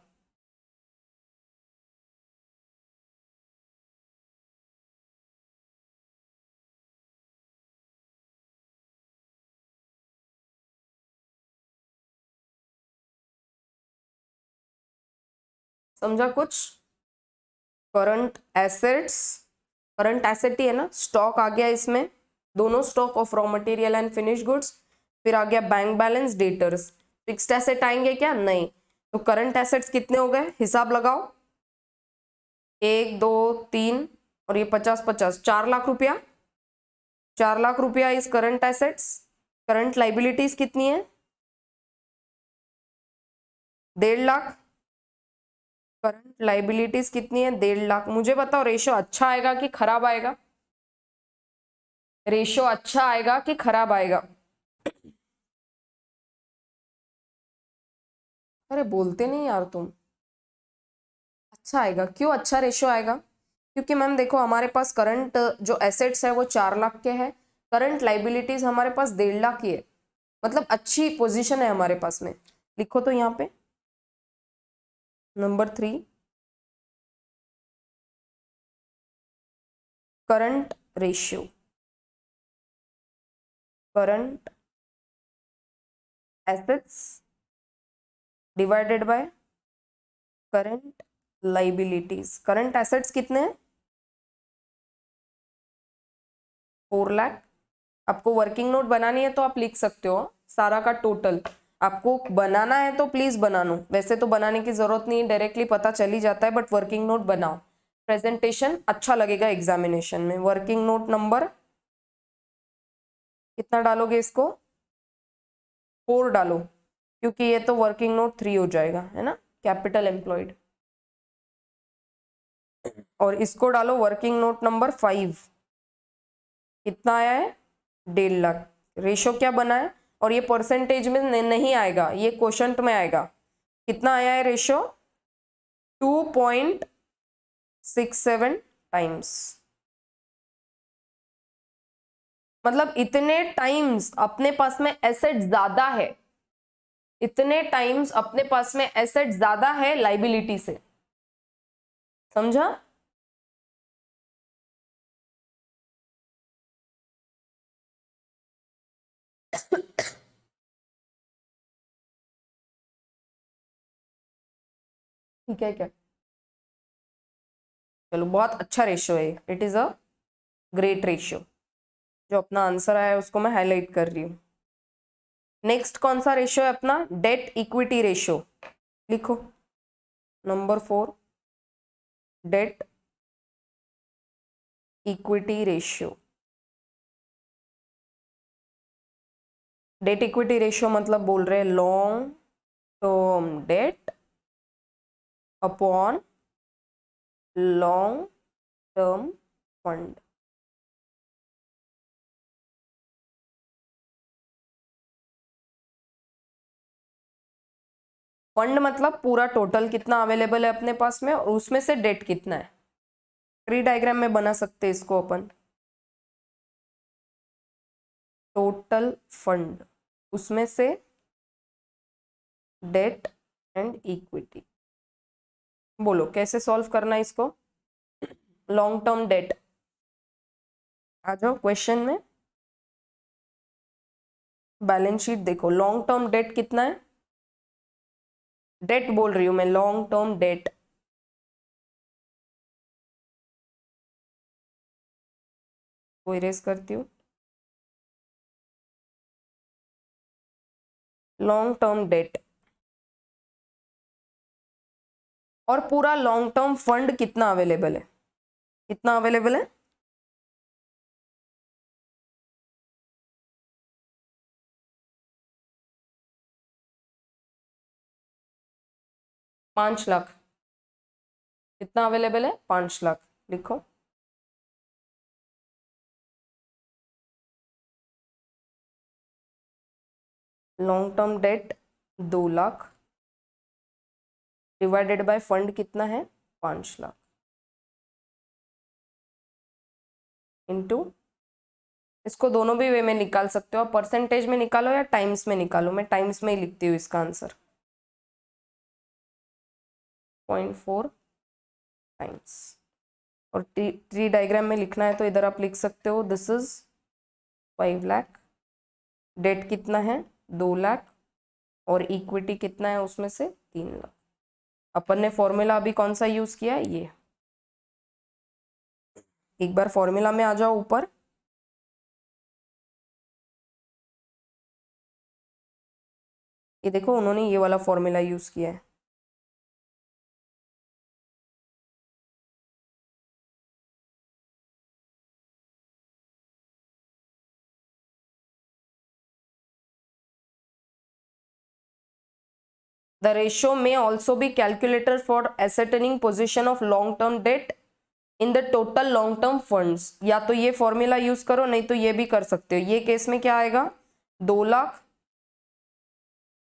समझा कुछ? करंट एसेट्स, करंट एसेट ही है ना, स्टॉक आ गया इसमें, दोनों stock of raw material and finish goods, फिर आ गया bank balance, debtors. Fixed asset आएंगे क्या? नहीं। तो करंट एसेट्स कितने हो गए, हिसाब लगाओ। 1 2 3 और ये 50 50, 4 लाख रुपया। 4 लाख रुपया is current assets. Current liabilities कितनी है? 1.5 लाख। करंट लाइबिलिटीज कितनी है? 1.5 लाख। मुझे बताओ रेशो अच्छा आएगा कि खराब आएगा? रेशो अच्छा आएगा कि खराब आएगा? अरे बोलते नहीं यार तुम। अच्छा आएगा। क्यों अच्छा रेशो आएगा? क्योंकि मैम देखो हमारे पास करंट जो एसेट्स है वो 4 लाख के हैं, करंट लाइबिलिटीज हमारे पास 1.5 लाख की है, मतलब अच्छी पोजीशन है हमारे पास में। लिखो तो यहाँ पे number 3, current ratio. Current assets divided by current liabilities. Current assets कितने हैं? 4 लाख। आपको वर्किंग नोट बनानी है तो आप लिख सकते हो सारा का टोटल। आपको बनाना है तो प्लीज बना लो, वैसे तो बनाने की जरूरत नहीं, डायरेक्टली पता चल ही जाता है, बट वर्किंग नोट बनाओ, प्रेजेंटेशन अच्छा लगेगा एग्जामिनेशन में। वर्किंग नोट नंबर कितना डालोगे इसको? 4 डालो, क्योंकि ये तो वर्किंग नोट 3 हो जाएगा, है ना, कैपिटल एम्प्लॉयड। और इसको डालो वर्किंग नोट नंबर 5। कितना आया है? 1.5 लाख। रेशो क्या बना है? और ये परसेंटेज में नहीं आएगा, ये क्वेश्चन में आएगा। कितना आया है रेशो? 2.67 टाइम्स। मतलब इतने टाइम्स अपने पास में एसेट ज्यादा है, इतने टाइम्स अपने पास में एसेट ज्यादा है लाइबिलिटी से। समझा? ठीक है क्या? चलो बहुत अच्छा रेशियो है, it is a great ratio. जो अपना आंसर आया है उसको मैं हाईलाइट कर रही हूँ। नेक्स्ट कौन सा रेशियो है अपना? Debt equity ratio. लिखो number 4, debt equity ratio. Debt equity ratio मतलब बोल रहे हैं long term debt upon long term fund. Fund मतलब पूरा टोटल कितना अवेलेबल है अपने पास में, और उसमें से डेट कितना है। ट्री डायग्राम में बना सकते हैं इसको अपन। टोटल फंड, उसमें से डेट एंड इक्विटी। बोलो कैसे सॉल्व करना है इसको? लॉन्ग टर्म डेट, आ जाओ क्वेश्चन में। बैलेंस शीट देखो, लॉन्ग टर्म डेट कितना है? डेट बोल रही हूं मैं, लॉन्ग टर्म डेट। वो इरेज करती हूँ। लॉन्ग टर्म डेट और पूरा लॉन्ग टर्म फंड कितना अवेलेबल है? कितना अवेलेबल है? 5 लाख। कितना अवेलेबल है? 5 लाख। लिखो। Long term date 2 lakh divided by fund कितना है 5 लाख इनटू, इसको दोनों भी वे में निकाल सकते हो, परसेंटेज में निकालो या टाइम्स में निकालो, मैं टाइम्स में ही लिखती हूँ इसका आंसर 0.4 टाइम्स। और ट्री डायग्राम में लिखना है तो इधर आप लिख सकते हो दिस इज 5 लाख, डेट कितना है 2 लाख, और इक्विटी कितना है उसमें से 3 लाख। अपन ने फॉर्मूला अभी कौन सा यूज किया है, ये एक बार फॉर्मूला में आ जाओ ऊपर। ये देखो उन्होंने ये वाला फॉर्मूला यूज किया है। The ratio may also be calculated for ascertaining position of long term debt in the total long term funds। या तो ये फॉर्मूला यूज करो, नहीं तो ये भी कर सकते हो। ये केस में क्या आएगा 2 lakh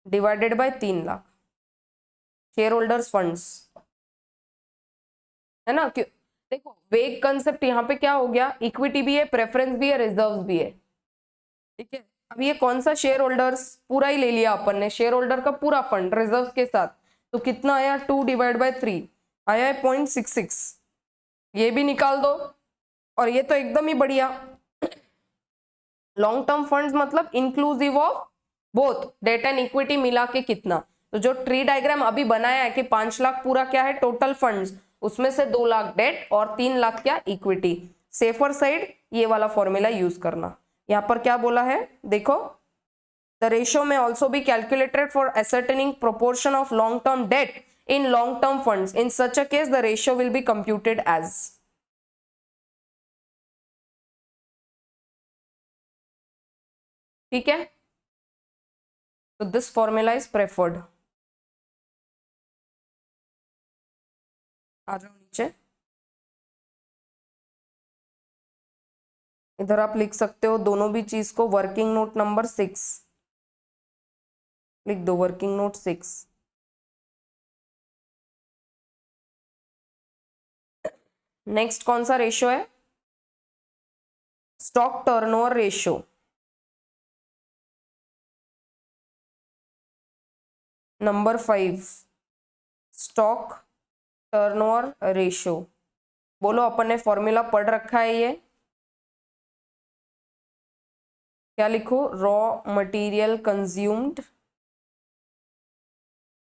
divided by 3 lakh share holders funds, है ना। क्यों, देखो वेग कंसेप्ट यहाँ पे क्या हो गया, इक्विटी भी है, प्रेफरेंस भी है, रिजर्व भी है, ठीक है। अब ये कौन सा शेयर होल्डर्स, पूरा ही ले लिया अपन ने, शेयर होल्डर का पूरा फंड रिजर्व के साथ, तो कितना आया 2/3 आया है 0.66, ये भी निकाल दो। और ये तो एकदम ही बढ़िया, लॉन्ग टर्म फंड्स मतलब inclusive of both debt and equity मिला के कितना। तो जो ट्री डायग्राम अभी बनाया है कि 5 लाख पूरा क्या है टोटल फंड्स, उसमें से 2 लाख डेट और 3 लाख क्या इक्विटी, सेफर साइड ये वाला फॉर्मूला यूज करना। यहां पर क्या बोला है देखो, द रेशियो में also be calculated for ascertaining proportion of long term debt in long term funds, in such a case the ratio will be computed as। ठीक है, तो दिस फॉर्मूला इज प्रेफर्ड। आ जाओ नीचे, इधर आप लिख सकते हो दोनों भी चीज को, वर्किंग नोट नंबर 6 लिख दो, वर्किंग नोट 6। नेक्स्ट कौन सा रेशियो है, stock turnover ratio. Number 5 stock turnover ratio. बोलो, अपन ने फॉर्मूला पढ़ रखा है ये, क्या लिखो, raw material consumed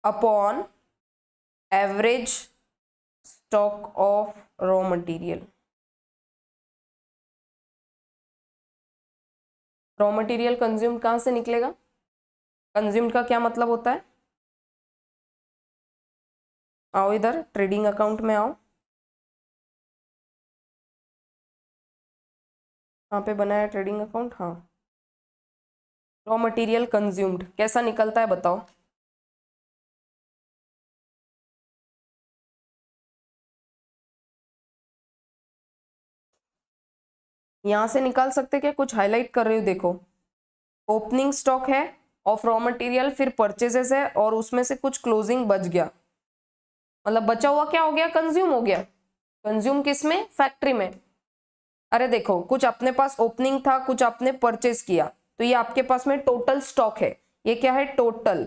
upon average stock of raw material. Raw material consume कहां से निकलेगा, कंज्यूम्ड का क्या मतलब होता है, आओ इधर ट्रेडिंग अकाउंट में आओ, कहाँ पे बनाया है ट्रेडिंग अकाउंट, हाँ। रॉ मटेरियल कंज्यूम्ड कैसा निकलता है बताओ, यहां से निकाल सकते क्या, कुछ हाईलाइट कर रही हूँ देखो, ओपनिंग स्टॉक है ऑफ रॉ मटेरियल, फिर परचेजेस है, और उसमें से कुछ क्लोजिंग बच गया, मतलब बचा हुआ क्या हो गया, कंज्यूम हो गया। कंज्यूम किस में, फैक्ट्री में। अरे देखो कुछ अपने पास ओपनिंग था, कुछ आपने परचेज किया, तो ये आपके पास में टोटल स्टॉक है, ये क्या है टोटल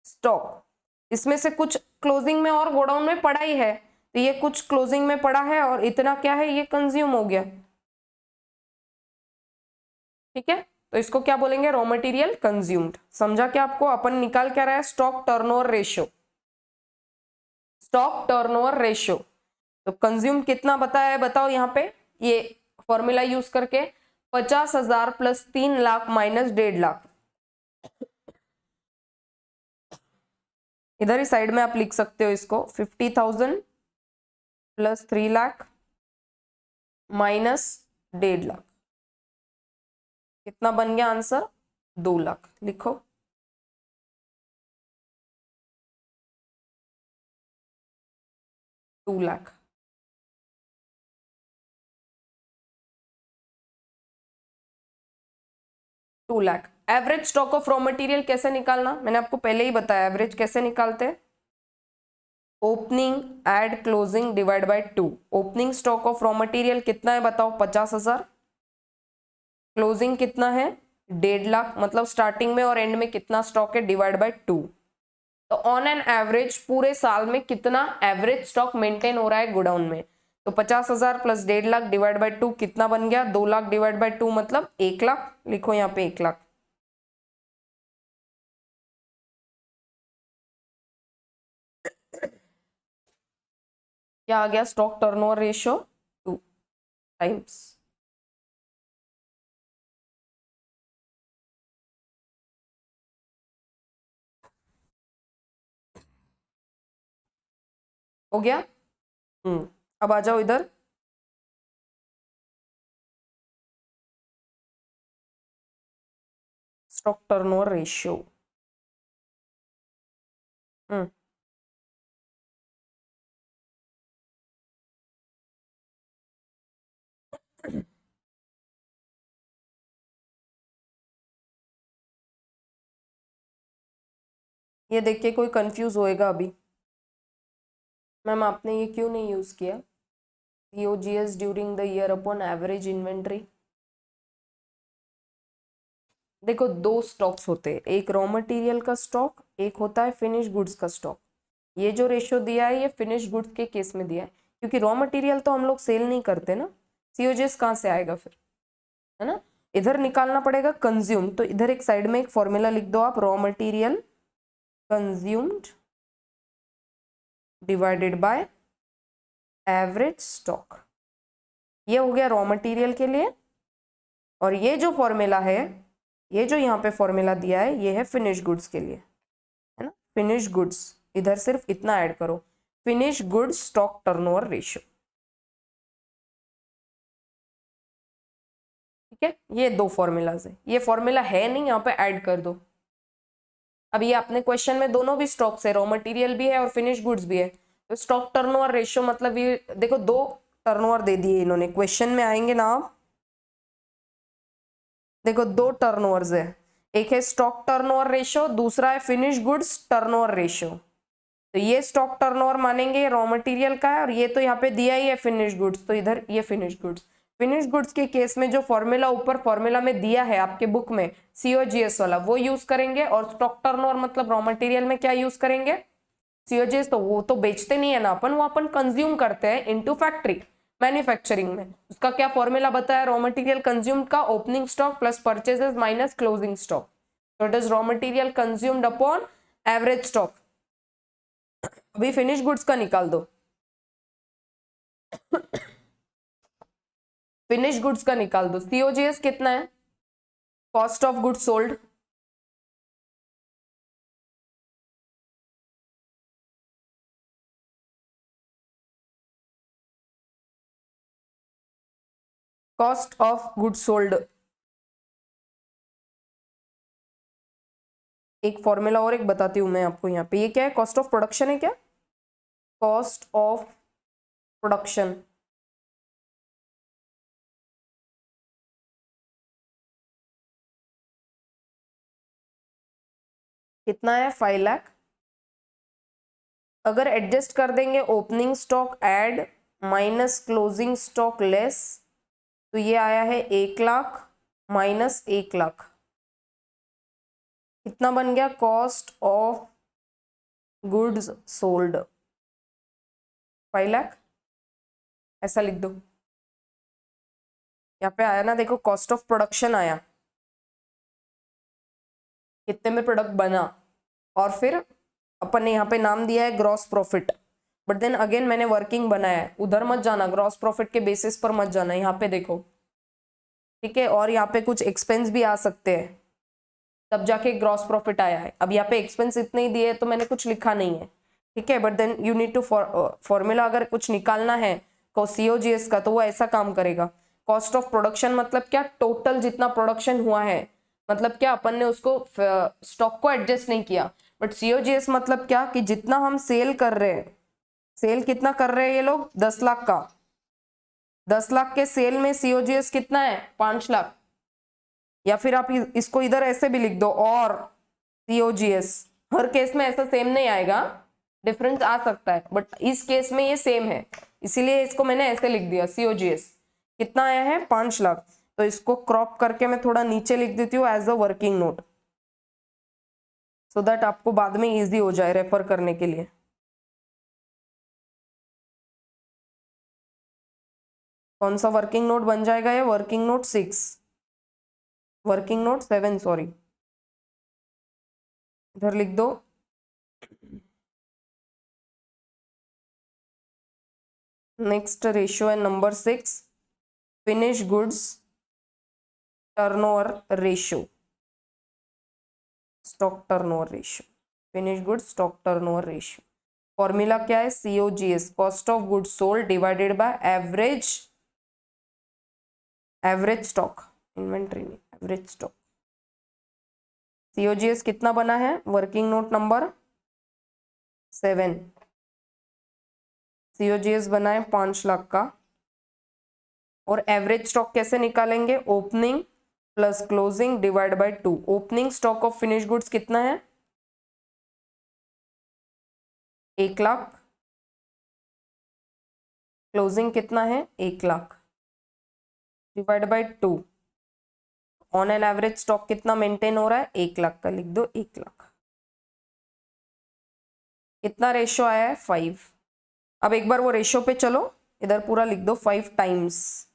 स्टॉक। इसमें से कुछ क्लोजिंग में और गोडाउन में पड़ा ही है, तो ये कुछ क्लोजिंग में पड़ा है और इतना क्या है ये कंज्यूम हो गया, ठीक है। तो इसको क्या बोलेंगे, रॉ मटेरियल कंज्यूम्ड। समझा क्या आपको, अपन निकाल क्या रहा है, stock turnover ratio, stock turnover ratio. तो कंज्यूम कितना बताया है बताओ, यहाँ पे ये फॉर्मूला यूज करके 50,000 प्लस 3 लाख माइनस 1.5 लाख, इधर ही साइड में आप लिख सकते हो इसको, 50,000 प्लस 3 लाख माइनस 1.5 लाख, कितना बन गया आंसर 2 लाख, लिखो। Two lakh 2 lakh. Average stock of raw material कैसे निकालना, मैंने आपको पहले ही बताया एवरेज कैसे निकालते हैं, opening add closing divide by 2। Opening stock of raw material कितना है बताओ, 50,000। क्लोजिंग कितना है, 1.5 लाख, मतलब स्टार्टिंग में और एंड में कितना स्टॉक है, डिवाइड बाय 2। तो ऑन एन एवरेज पूरे साल में कितना एवरेज स्टॉक मेंटेन हो रहा है गोडाउन में, तो 50,000 प्लस 1.5 लाख डिवाइड बाय 2 कितना बन गया, 2 लाख डिवाइड बाय 2 मतलब 1 लाख, लिखो यहाँ पे 1 लाख। क्या आ गया, स्टॉक टर्नओवर रेशियो 2 टाइम्स। हो गया। अब आ जाओ इधर, स्टॉक टर्नओवर रेशियो। ये देखिए कोई कंफ्यूज होएगा अभी, मैम आपने ये क्यों नहीं यूज किया, COGS during the year upon average inventory. देखो दो स्टॉक्स होते हैं, एक रॉ मटेरियल का स्टॉक, एक होता है फिनिश गुड्स का स्टॉक। ये जो रेशियो दिया है ये फिनिश गुड्स के केस में दिया है, क्योंकि रॉ मटेरियल तो हम लोग सेल नहीं करते ना, COGS कहाँ से आएगा फिर, है ना। इधर निकालना पड़ेगा कंज्यूम, तो इधर एक साइड में एक फॉर्मूला लिख दो आप, raw material consumed divided by average stock. ये हो गया रॉ मटेरियल के लिए, और ये जो फॉर्मूला है, ये जो यहाँ पे फॉर्मूला दिया है ये है फिनिश गुड्स के लिए, है ना। फिनिश गुड्स, इधर सिर्फ इतना ऐड करो, finish goods stock turnover ratio, ठीक है। ये दो फॉर्मूलाज है, ये फॉर्मूला है नहीं यहाँ पे ऐड कर दो। अब ये अपने क्वेश्चन में दोनों भी स्टॉक्स है, रॉ मटेरियल भी है और फिनिश गुड्स भी है, तो स्टॉक टर्नओवर रेशियो मतलब ये देखो दो टर्नओवर दे दिए इन्होंने, क्वेश्चन में आएंगे ना आप, देखो दो टर्नओवर्स है, एक है स्टॉक टर्नओवर रेशियो, दूसरा है फिनिश गुड्स टर्नओवर रेशियो। तो ये स्टॉक टर्नओवर मानेंगे, रॉ मटेरियल का है, और ये तो यहाँ पे दिया ही है फिनिश गुड्स, तो इधर ये फिनिश गुड्स। फिनिश गुड्स के केस में जो फॉर्मूला ऊपर फॉर्मूला में दिया है आपके बुक में COGS वाला, वो यूज करेंगे, और स्टॉक टर्नओवर मतलब रॉ मटेरियल में क्या यूज करेंगे, COGS। तो वो तो बेचते नहीं है ना अपन, वो अपन कंज्यूम करते हैं इनटू फैक्ट्री मैन्युफैक्चरिंग में। उसका क्या फॉर्मूला बताया, रॉ मटेरियल कंज्यूम्ड का opening stock plus purchases minus closing stock, तो it is raw material consumed upon average stock. अभी फिनिश गुड्स का निकाल दो, फिनिश गुड्स का निकाल दो, COGS कितना है, cost of goods sold, cost of goods sold. एक फॉर्मूला और एक बताती हूं मैं आपको, यहाँ पे ये क्या है, कॉस्ट ऑफ प्रोडक्शन है क्या, कॉस्ट ऑफ प्रोडक्शन कितना है, 5 लाख। अगर एडजस्ट कर देंगे opening stock add minus closing stock less, तो ये आया है 1 लाख माइनस 1 लाख, कितना बन गया, cost of goods sold 5 lakh, ऐसा लिख दो। यहाँ पे आया ना, देखो कॉस्ट ऑफ प्रोडक्शन आया, कितने में प्रोडक्ट बना, और फिर अपन ने यहाँ पे नाम दिया है gross profit, but then again मैंने वर्किंग बनाया है, उधर मत जाना, ग्रॉस प्रॉफिट के बेसिस पर मत जाना, यहाँ पे देखो, ठीक है। और यहाँ पे कुछ एक्सपेंस भी आ सकते हैं, तब जाके ग्रॉस प्रॉफिट आया है। अब यहाँ पे एक्सपेंस इतने ही दिए तो मैंने कुछ लिखा नहीं है, ठीक है, but then you need to formula अगर कुछ निकालना है को COGS का, तो वो ऐसा काम करेगा। कॉस्ट ऑफ प्रोडक्शन मतलब क्या, टोटल जितना प्रोडक्शन हुआ है, मतलब क्या अपन ने उसको स्टॉक को एडजस्ट नहीं किया, बट COGS मतलब क्या कि जितना हम सेल कर रहे हैं, सेल कितना कर रहे हैं ये लोग, 10 लाख का, 10 लाख के सेल में COGS कितना है, 5 लाख, या फिर आप इसको इधर ऐसे भी लिख दो, और COGS। हर केस में ऐसा सेम नहीं आएगा, डिफरेंस आ सकता है, बट इस केस में ये सेम है, इसीलिए इसको मैंने ऐसे लिख दिया। COGS कितना आया है, 5 लाख। तो इसको क्रॉप करके मैं थोड़ा नीचे लिख देती हूँ as a working note, so that आपको बाद में इजी हो जाए रेफर करने के लिए। कौन सा वर्किंग नोट बन जाएगा ये, working note 6, working note 7 sorry, इधर लिख दो। नेक्स्ट रेशियो है number 6, finish goods turnover ratio, stock turnover ratio, finish goods stock turnover ratio. Formula क्या है, COGS, cost of goods sold divided by average stock, inventory में एवरेज स्टॉक। COGS कितना बना है, वर्किंग नोट नंबर 7, COGS बना है 5 लाख का। और एवरेज स्टॉक कैसे निकालेंगे, opening plus closing divide by 2। Opening stock of finish goods कितना है, 1 लाख, क्लोजिंग कितना है, 1 lakh, divide by 2। On an average stock कितना मेंटेन हो रहा है, 1 लाख का, लिख दो 1 लाख। कितना रेशियो आया है, 5। अब एक बार वो रेशियो पे चलो, इधर पूरा लिख दो 5 टाइम्स।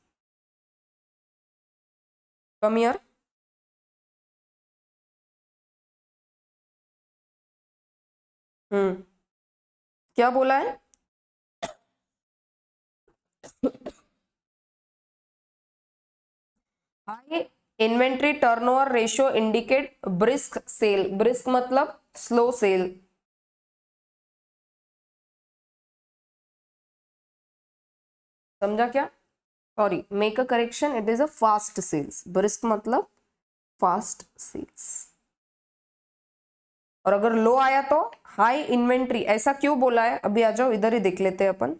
कम हियर, क्या बोला है, high inventory turnover ratio indicate brisk sale. Brisk मतलब स्लो सेल, समझा क्या, sorry make a correction, it is a fast sales. Brisk मतलब फास्ट सेल्स। और अगर लो आया तो हाई इन्वेंट्री। ऐसा क्यों बोला है, अभी आ जाओ इधर ही देख लेते हैं अपन।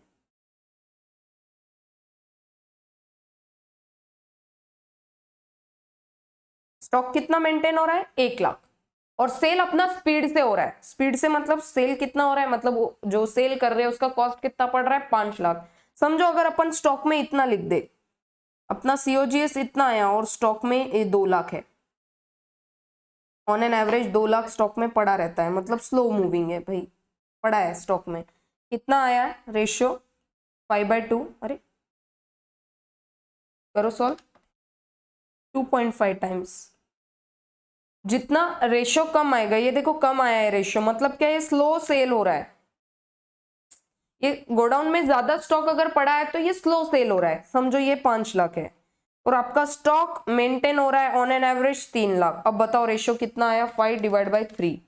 स्टॉक कितना मेंटेन हो रहा है, 1 लाख, और सेल अपना स्पीड से हो रहा है। स्पीड से मतलब सेल कितना हो रहा है, मतलब जो सेल कर रहे हैं उसका कॉस्ट कितना पड़ रहा है, 5 लाख। समझो अगर अपन स्टॉक में इतना लिख दे, अपना COGS इतना आया और स्टॉक में ये 2 लाख है, on an average 2 lakh stock में पड़ा रहता है, मतलब स्लो मूविंग है भाई, पड़ा है स्टॉक में। कितना आया है रेशियो, 5/2, अरे करो सॉल्व, 2.5 टाइम्स। जितना रेशियो कम आएगा, ये देखो कम आया है रेशियो, मतलब क्या, ये स्लो सेल हो रहा है। ये गोडाउन में ज्यादा स्टॉक अगर पड़ा है तो ये स्लो सेल हो रहा है। समझो ये 5 लाख है और आपका स्टॉक मेंटेन हो रहा है ऑन एन एवरेज 3 लाख। अब बताओ रेशियो कितना आया, 5 डिवाइड बाई 3,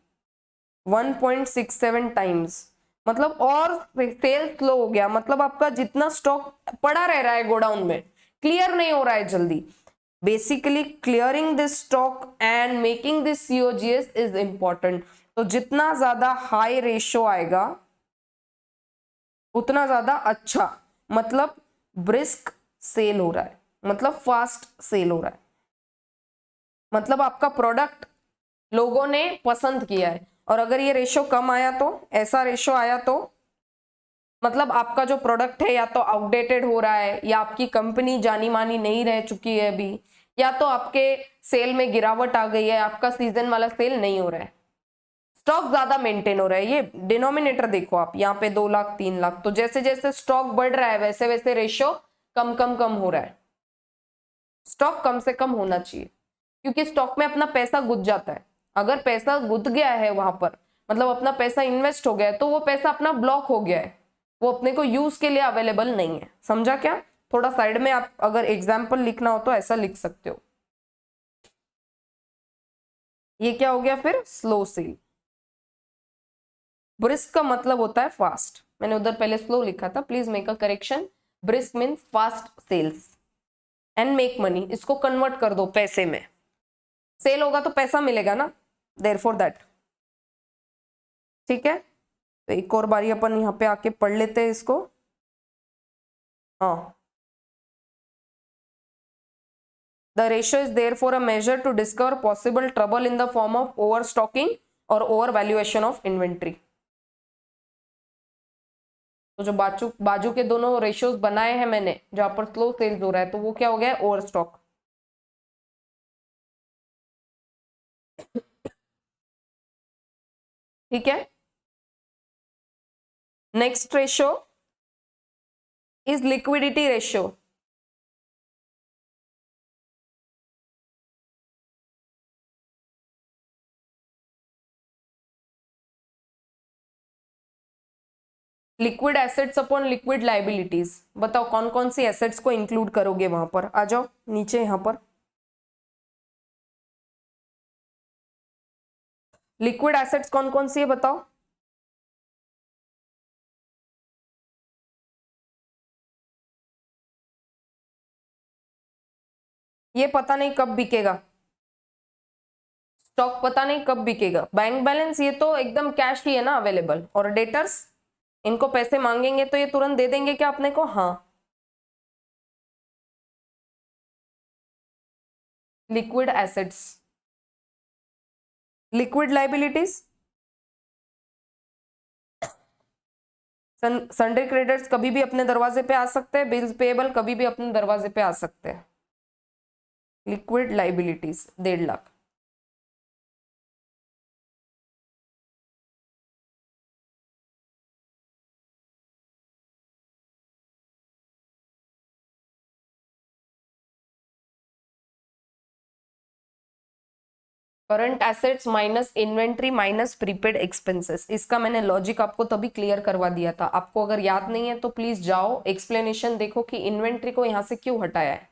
1.67 टाइम्स। मतलब और सेल स्लो हो गया, मतलब आपका जितना स्टॉक पड़ा रह रहा है गोडाउन में, क्लियर नहीं हो रहा है जल्दी। Basically clearing this stock and making this COGS is important. तो जितना ज्यादा हाई रेशियो आएगा उतना ज्यादा अच्छा, मतलब ब्रिस्क सेल हो रहा है, मतलब फास्ट सेल हो रहा है, मतलब आपका प्रोडक्ट लोगों ने पसंद किया है। और अगर ये रेशियो कम आया तो, ऐसा रेशियो आया तो मतलब आपका जो प्रोडक्ट है या तो आउटडेटेड हो रहा है, या आपकी कंपनी जानी मानी नहीं रह चुकी है अभी, या तो आपके सेल में गिरावट आ गई है, आपका सीजन वाला सेल नहीं हो रहा है, स्टॉक ज्यादा मेंटेन हो रहा है। ये डिनोमिनेटर देखो आप, यहाँ पे 2 लाख 3 लाख, तो जैसे जैसे स्टॉक बढ़ रहा है वैसे वैसे रेशियो कम कम कम हो रहा है। स्टॉक कम से कम होना चाहिए, क्योंकि स्टॉक में अपना पैसा गुज जाता है। अगर पैसा गुद गया है वहां पर, मतलब अपना पैसा इन्वेस्ट हो गया है, तो वो पैसा अपना ब्लॉक हो गया है, वो अपने को यूज के लिए अवेलेबल नहीं है। समझा क्या, थोड़ा साइड में आप अगर एग्जाम्पल लिखना हो तो ऐसा लिख सकते हो। ये क्या हो गया फिर, स्लो सेल। ब्रिस्क का मतलब होता है फास्ट, मैंने उधर पहले स्लो लिखा था, please make a correction. Brisk means fast sales and make money. इसको कन्वर्ट कर दो पैसे में, सेल होगा तो पैसा मिलेगा ना, देयर फॉर दैट। ठीक है, तो एक और बारी अपन यहाँ पे आके पढ़ लेते हैं इसको। हाँ, the ratio is therefore a measure to discover possible trouble in the form of over stocking और ओवर वैल्यूएशन ऑफ इन्वेंट्री। तो जो बाजू बाजू के दोनों रेशियोज बनाए हैं मैंने, जहां पर स्लो सेल्स हो रहा है, तो वो क्या हो गया, ओवर स्टॉक। ठीक है। Next ratio is liquidity ratio. Liquid assets upon liquid liabilities. बताओ कौन कौन सी एसेट्स को इंक्लूड करोगे वहां पर, आ जाओ नीचे यहां पर। लिक्विड एसेट्स कौन कौन सी है बताओ। ये पता नहीं कब बिकेगा, स्टॉक पता नहीं कब बिकेगा। बैंक बैलेंस ये तो एकदम कैश ही है ना अवेलेबल। और डेटर्स, इनको पैसे मांगेंगे तो ये तुरंत दे देंगे क्या अपने को? हाँ। Liquid assets. Liquid liabilities, sundry creditors कभी भी अपने दरवाजे पे आ सकते हैं, बिल्स पेएबल कभी भी अपने दरवाजे पे आ सकते हैं। Liquid liabilities 1.5 lakh. Current assets minus inventory minus prepaid expenses. इसका मैंने लॉजिक आपको तभी क्लियर करवा दिया था। आपको अगर याद नहीं है तो प्लीज जाओ एक्सप्लेनेशन देखो कि इन्वेंट्री को यहां से क्यों हटाया है।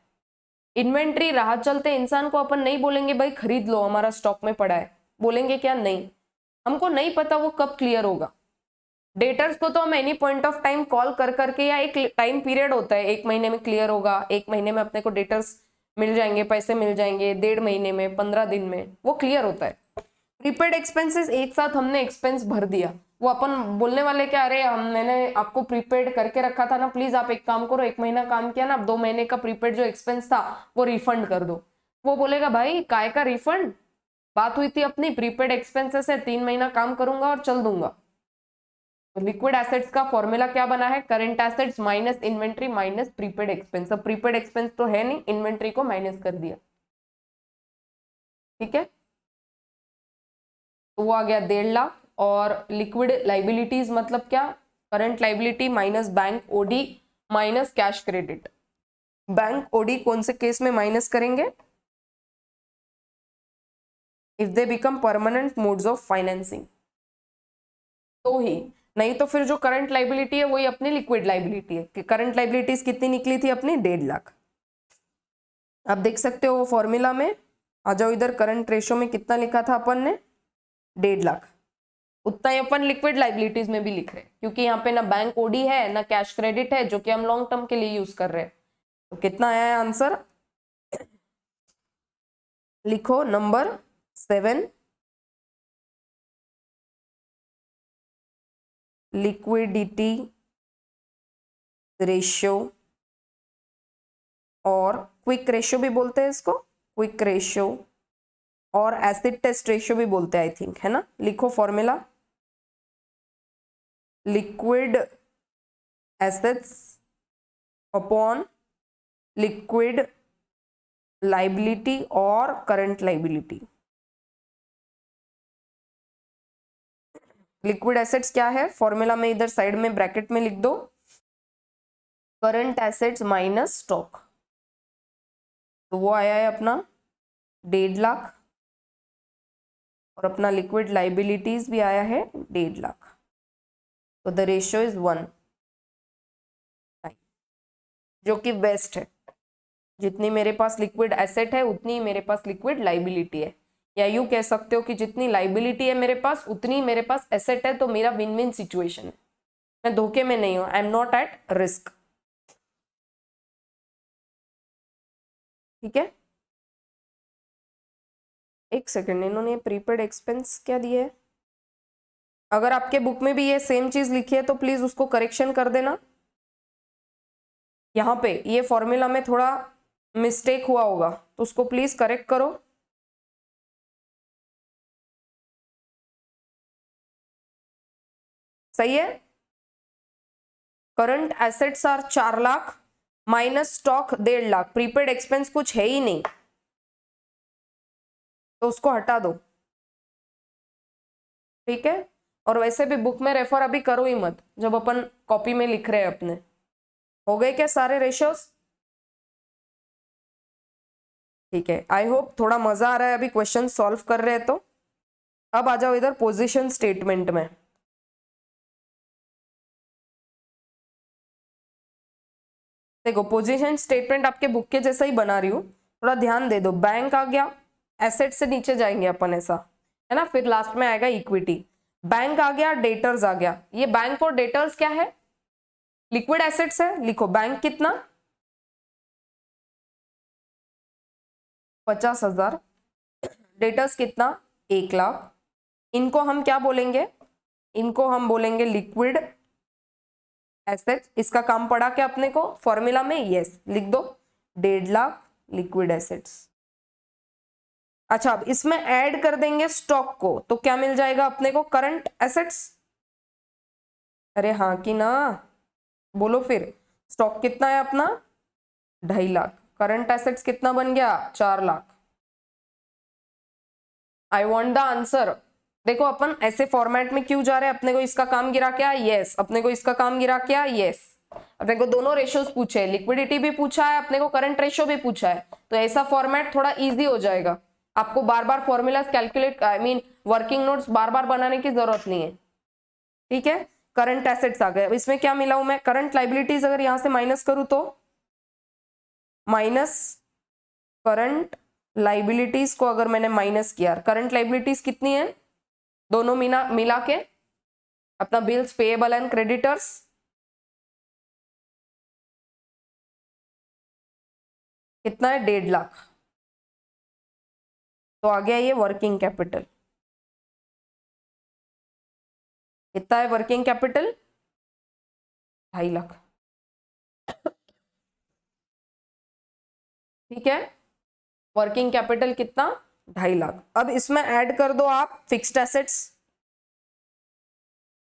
इन्वेंट्री राह चलते इंसान को अपन नहीं बोलेंगे भाई खरीद लो हमारा स्टॉक में पड़ा है, बोलेंगे क्या? नहीं, हमको नहीं पता वो कब क्लियर होगा। डेटर्स को तो हम any point of time call कर करके, या एक टाइम पीरियड होता है, 1 महीने में क्लियर होगा, 1 महीने में अपने को डेटर्स मिल जाएंगे, पैसे मिल जाएंगे, 1.5 महीने में, 15 दिन में वो क्लियर होता है। प्रीपेड एक्सपेंसेस एक साथ हमने एक्सपेंस भर दिया, वो अपन बोलने वाले क्या, अरे मैंने आपको प्रीपेड करके रखा था ना, प्लीज आप एक काम करो, 1 महीना काम किया ना, 2 महीने का प्रीपेड जो एक्सपेंस था वो रिफंड कर दो। वो बोलेगा भाई काय का रिफंड, बात हुई थी अपनी प्रीपेड एक्सपेंसेस है, 3 महीना काम करूंगा और चल दूंगा। लिक्विड एसेट्स का फॉर्मूला क्या बना है? Current assets minus inventory minus prepaid expense. अब प्रीपेड एक्सपेंस तो है नहीं, इन्वेंट्री को माइनस कर दिया। ठीक है, तो वो आ गया 1.5 लाख। और लिक्विड लाइबिलिटीज मतलब क्या? Current liability minus bank OD minus cash credit. Bank OD कौन से केस में माइनस करेंगे? If they become permanent modes of financing तो ही, नहीं तो फिर जो करंट लाइबिलिटी है वही अपनी लिक्विड लाइबिलिटी है। कि करंट लाइबिलिटीज कितनी निकली थी अपनी? 1.5 लाख। आप देख सकते हो वो फॉर्मूला में, आ जाओ इधर, करंट रेशो में कितना लिखा था अपन ने? 1.5 लाख। उतना ही अपन लिक्विड लाइबिलिटीज में भी लिख रहे हैं, क्योंकि यहाँ पे ना बैंक ओडी है ना कैश क्रेडिट है, जो कि हम लॉन्ग टर्म के लिए यूज कर रहे हैं। तो कितना आया है आंसर? लिखो नंबर 7, लिक्विडिटी रेशियो, और क्विक रेशियो भी बोलते हैं इसको, क्विक रेशियो, और एसिड टेस्ट रेशियो भी बोलते हैं आई थिंक, है ना। लिखो formula, liquid assets upon liquid liability और करंट लाइबिलिटी। लिक्विड एसेट्स क्या है फॉर्मूला में, इधर साइड में ब्रैकेट में लिख दो, करंट एसेट्स माइनस स्टॉक। तो वो आया है अपना 1.5 लाख, और अपना लिक्विड लाइबिलिटीज भी आया है 1.5 लाख। तो द रेशियो इज 1, जो कि बेस्ट है। जितनी मेरे पास लिक्विड एसेट है उतनी ही मेरे पास लिक्विड लाइबिलिटी है, या यूं कह सकते हो कि जितनी लाइबिलिटी है मेरे पास उतनी मेरे पास एसेट है। तो मेरा विन विन सिचुएशन है, मैं धोखे में नहीं हूं, I am not at risk. ठीक है, एक सेकेंड, इन्होंने प्रीपेड एक्सपेंस क्या दिया है? अगर आपके बुक में भी ये सेम चीज लिखी है तो प्लीज उसको करेक्शन कर देना। यहाँ पे ये फॉर्मूला में थोड़ा मिस्टेक हुआ होगा, तो उसको प्लीज करेक्ट करो। सही है। Current assets are 4 lakh minus stock 1.5 lakh, prepaid expense कुछ है ही नहीं तो उसको हटा दो। ठीक है, और वैसे भी बुक में रेफर अभी करो ही मत जब अपन कॉपी में लिख रहे हैं अपने। हो गए क्या सारे रेशियोज? ठीक है, आई होप थोड़ा मजा आ रहा है अभी क्वेश्चन सॉल्व कर रहे हैं तो। अब आ जाओ इधर पोजीशन स्टेटमेंट में। देखो पोजीशन स्टेटमेंट आपके बुक के जैसा ही बना रही हूँ, थोड़ा ध्यान दे दो। बैंक आ गया, एसेट से नीचे जाएंगे अपन ऐसा है ना, फिर लास्ट में आएगा इक्विटी। बैंक आ गया, डेटर्स आ गया। ये बैंक और डेटर्स क्या है? लिक्विड एसेट्स है। लिखो बैंक कितना? 50,000। डेटर्स कितना? 1 लाख। इनको हम क्या बोलेंगे? इनको हम बोलेंगे लिक्विड एसेट। इसका काम पड़ा क्या अपने को फॉर्मूला में? यस, लिख दो 1.5 लाख लिक्विड एसेट्स। अच्छा, अब इसमें ऐड कर देंगे स्टॉक को तो क्या मिल जाएगा अपने को? Current assets. अरे हाँ कि ना, बोलो फिर। स्टॉक कितना है अपना? 2.5 लाख। करंट एसेट्स कितना बन गया? 4 lakh. I want the answer. देखो अपन ऐसे फॉर्मेट में क्यों जा रहे हैं? अपने को इसका काम गिरा क्या? यस। अपने को इसका काम गिरा क्या? यस। अपने को दोनों रेशियोज पूछे, लिक्विडिटी भी पूछा है अपने को, करंट रेशियो भी पूछा है, तो ऐसा फॉर्मेट थोड़ा इजी हो जाएगा। आपको बार बार formulas calculate I mean working notes बार बार बनाने की जरूरत नहीं है। ठीक है, करंट एसेट्स आ गए। अब इसमें क्या मिलाऊं मैं? करंट लाइबिलिटीज अगर यहां से माइनस करूं तो माइनस करंट लाइबिलिटीज को अगर मैंने माइनस किया, करंट लाइबिलिटीज कितनी है दोनों मिला के? अपना बिल्स पेएबल एंड क्रेडिटर्स कितना है? 1.5 लाख। तो आ गया ये वर्किंग कैपिटल। कितना है वर्किंग कैपिटल? 2.5 लाख। ठीक है, वर्किंग कैपिटल कितना? 2.5 लाख। अब इसमें ऐड कर दो आप fixed assets.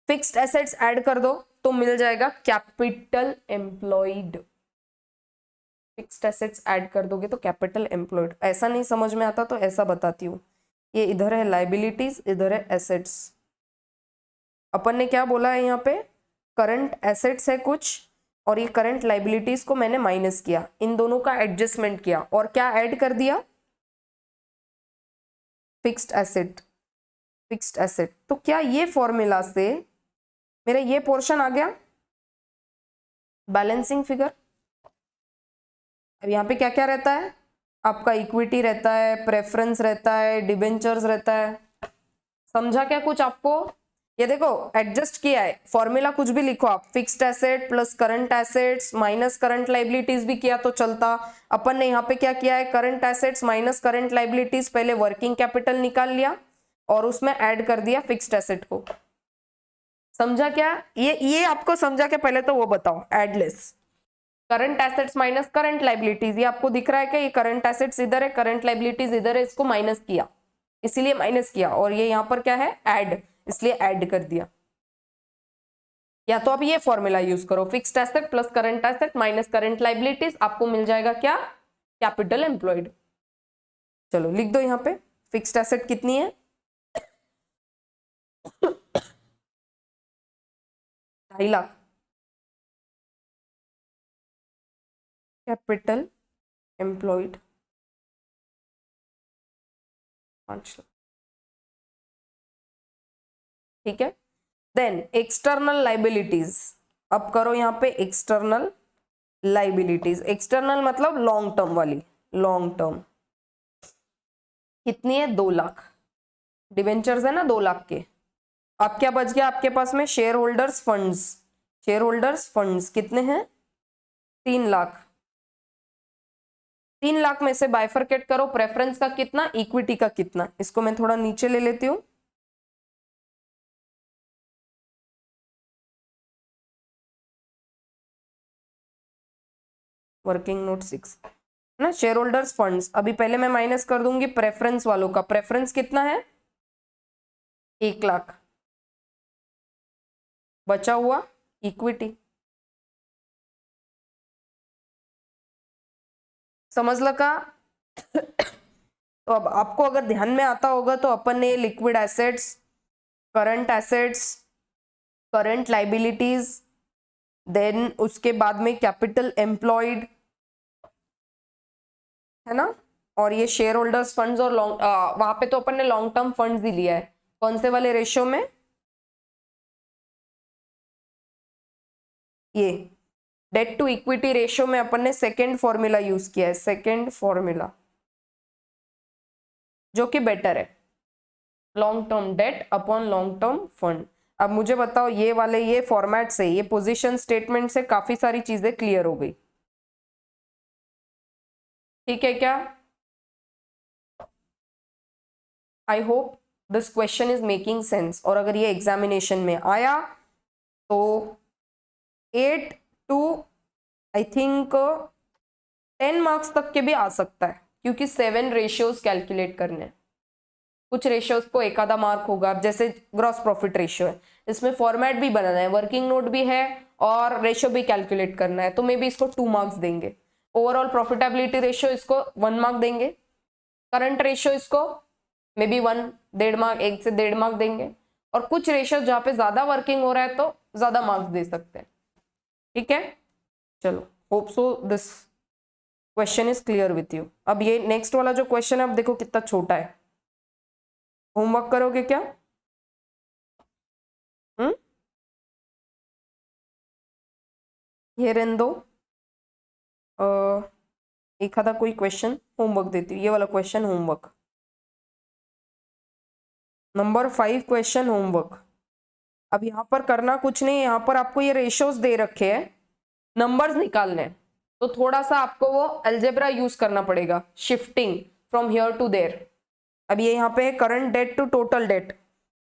Fixed assets add कर दो तो मिल जाएगा capital employed. Fixed assets add कर दोगे तो कैपिटल एम्प्लॉयड। ऐसा नहीं समझ में आता तो ऐसा बताती हूँ, ये इधर है लाइबिलिटीज, इधर है एसेट्स। अपन ने क्या बोला है यहाँ पे? करंट एसेट्स है कुछ और ये करंट लाइबिलिटीज को मैंने माइनस किया, इन दोनों का एडजस्टमेंट किया और क्या ऐड कर दिया? Fixed asset. फिक्स्ड एसेट तो क्या ये फॉर्मूला से मेरा ये पोर्शन आ गया बैलेंसिंग फिगर। अब यहाँ पे क्या क्या रहता है आपका? इक्विटी रहता है, प्रेफरेंस रहता है, डिबेंचर्स रहता है। समझा क्या कुछ आपको? ये देखो एडजस्ट किया है फॉर्मूला, कुछ भी लिखो आप, fixed asset plus current assets minus current liabilities भी किया तो चलता। अपन ने यहाँ पे क्या किया है? Current assets minus current liabilities, पहले वर्किंग कैपिटल निकाल लिया और उसमें ऐड कर दिया फिक्स्ड एसेट को। समझा क्या? ये आपको समझा क्या? पहले तो वो बताओ एडलेस। Current assets minus current liabilities, ये आपको दिख रहा है क्या? ये करंट एसेट्स इधर है, करंट लाइबिलिटीज इधर है, इसको माइनस किया इसीलिए माइनस किया, और ये यहाँ पर क्या है? ऐड, इसलिए ऐड कर दिया। या तो आप ये फॉर्मूला यूज करो, fixed asset plus current asset minus current liabilities, आपको मिल जाएगा क्या? Capital employed. चलो लिख दो यहाँ पे, फिक्स्ड एसेट कितनी है? 2.5 लाख। Capital employed 5 lakh. ठीक है, देन एक्सटर्नल लाइबिलिटीज। अब करो यहाँ पे एक्सटर्नल लाइबिलिटीज। एक्सटर्नल मतलब लॉन्ग टर्म वाली, लॉन्ग टर्म कितनी है? 2 लाख। डिवेंचर्स है ना 2 लाख के। अब क्या बच गया आपके पास में? Share holders funds. Share holders funds कितने हैं? 3 लाख। 3 लाख में से बाइफरकेट करो, प्रेफरेंस का कितना, इक्विटी का कितना। इसको मैं थोड़ा नीचे ले लेती हूँ। Working note 6। ना, शेयर होल्डर्स फंड्स। अभी पहले मैं माइनस कर दूंगी प्रेफरेंस वालों का। प्रेफरेंस कितना है? 1 लाख। बचा हुआ इक्विटी। समझ लगा? तो अब आपको अगर ध्यान में आता होगा तो अपन ने liquid assets, current liabilities, then उसके बाद में कैपिटल एम्प्लॉयड, है ना, और ये शेयर होल्डर्स फंड्स और लॉन्ग, वहां पे तो अपन ने लॉन्ग टर्म फंड्स ही लिया है। कौन से वाले रेशियो में? ये डेट टू इक्विटी रेशियो में अपन ने सेकेंड फॉर्मूला यूज किया है, सेकेंड फॉर्मूला, जो कि बेटर है, long term debt upon long term fund. अब मुझे बताओ, ये वाले ये फॉर्मेट से, ये पोजीशन स्टेटमेंट से काफी सारी चीजें क्लियर हो गई। ठीक है क्या? I hope this question is making sense. और अगर ये एग्जामिनेशन में आया तो 8 to आई थिंक 10 मार्क्स तक के भी आ सकता है, क्योंकि 7 रेशियोज कैलकुलेट करने हैं। कुछ रेशियोज को एक आधा मार्क होगा। अब जैसे ग्रॉस प्रॉफिट रेशियो है, इसमें फॉर्मेट भी बनाना है, वर्किंग नोट भी है और रेशियो भी कैलकुलेट करना है, तो मे बी इसको 2 मार्क्स देंगे। ओवरऑल प्रॉफिटेबिलिटी रेशियो इसको 1 मार्क देंगे। करंट रेशियो इसको मे बी 1.5 मार्क, 1 से 1.5 मार्क देंगे। और कुछ रेशियो जहाँ पे ज्यादा वर्किंग हो रहा है तो ज्यादा मार्क्स दे सकते हैं। ठीक है, चलो, hope so this question is clear with you. अब ये नेक्स्ट वाला जो क्वेश्चन है, अब देखो कितना छोटा है। होमवर्क करोगे क्या? ये रहने दो, एक आधा कोई क्वेश्चन होमवर्क देती हूँ। ये वाला question homework, number 5 question homework. अब यहाँ पर करना कुछ नहीं, यहाँ पर आपको ये रेशियोज दे रखे हैं, नंबर्स निकालने हैं, तो थोड़ा सा आपको वो अलजेब्रा यूज करना पड़ेगा, shifting from here to there. अब ये यहाँ पे है current debt to total debt,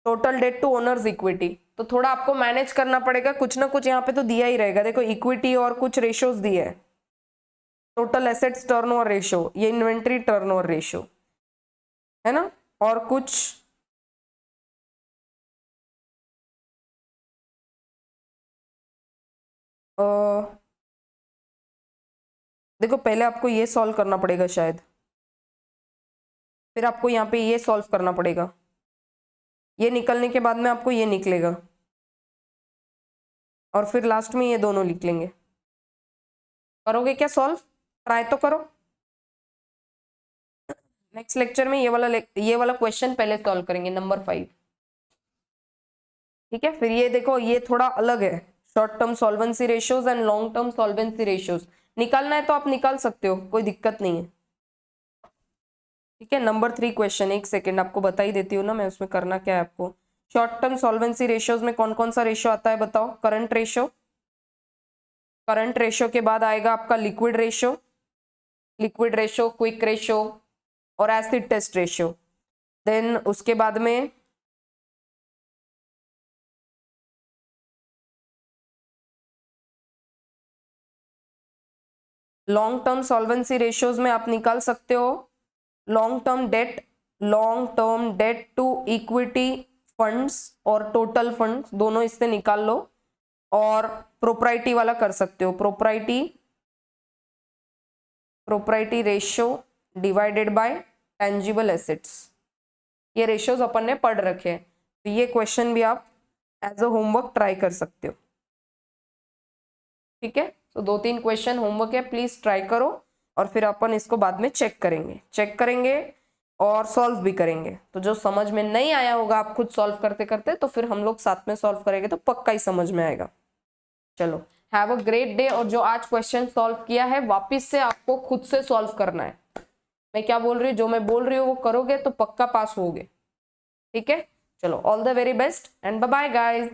total debt to owners equity, तो थोड़ा आपको मैनेज करना पड़ेगा। कुछ ना कुछ यहाँ पे तो दिया ही रहेगा। देखो इक्विटी और कुछ रेशियोज दिए हैं, टोटल एसेट्स टर्नओवर रेशियो, ये इन्वेंट्री टर्नओवर रेशियो है ना, और कुछ देखो पहले आपको ये सॉल्व करना पड़ेगा शायद, फिर आपको यहाँ पे ये सॉल्व करना पड़ेगा, ये निकलने के बाद में आपको ये निकलेगा, और फिर लास्ट में ये दोनों लिख लेंगे। करोगे क्या सॉल्व? ट्राई तो करो। नेक्स्ट लेक्चर में ये वाला क्वेश्चन पहले सॉल्व करेंगे, नंबर 5। ठीक है, फिर ये देखो, ये थोड़ा अलग है, short term solvency ratios and long term solvency ratios. निकालना है तो आप निकाल सकते हो, कोई दिक्कत नहीं है। ठीक है, नंबर 3 क्वेश्चन, एक सेकेंड आपको बता ही देती हूँ ना मैं, उसमें करना क्या है आपको। शॉर्ट टर्म सॉल्वेंसी रेशियोज में कौन कौन सा रेशियो आता है बताओ? करंट रेशियो, करंट रेशियो के बाद आएगा आपका liquid ratio, liquid ratio, quick ratio और एसिड टेस्ट रेशियो। देन उसके बाद में लॉन्ग टर्म सॉल्वेंसी रेशियोज में आप निकाल सकते हो long term debt to equity funds और टोटल फंड्स, दोनों इससे निकाल लो। और प्रोप्राइटी वाला कर सकते हो, propriety ratio divided by tangible assets. ये रेशियोज अपन ने पढ़ रखे हैं, तो ये क्वेश्चन भी आप एज अ होमवर्क ट्राई कर सकते हो। ठीक है, तो 2-3 क्वेश्चन होमवर्क है, प्लीज ट्राई करो, और फिर अपन इसको बाद में चेक करेंगे और सॉल्व भी करेंगे। तो जो समझ में नहीं आया होगा आप खुद सॉल्व करते करते, तो फिर हम लोग साथ में सॉल्व करेंगे तो पक्का ही समझ में आएगा। चलो, हैव अ ग्रेट डे। और जो आज क्वेश्चन सॉल्व किया है, वापिस से आपको खुद से सॉल्व करना है। मैं क्या बोल रही हूँ, जो मैं बोल रही हूँ वो करोगे तो पक्का पास होगे। ठीक है, चलो, all the very best and bye bye guys.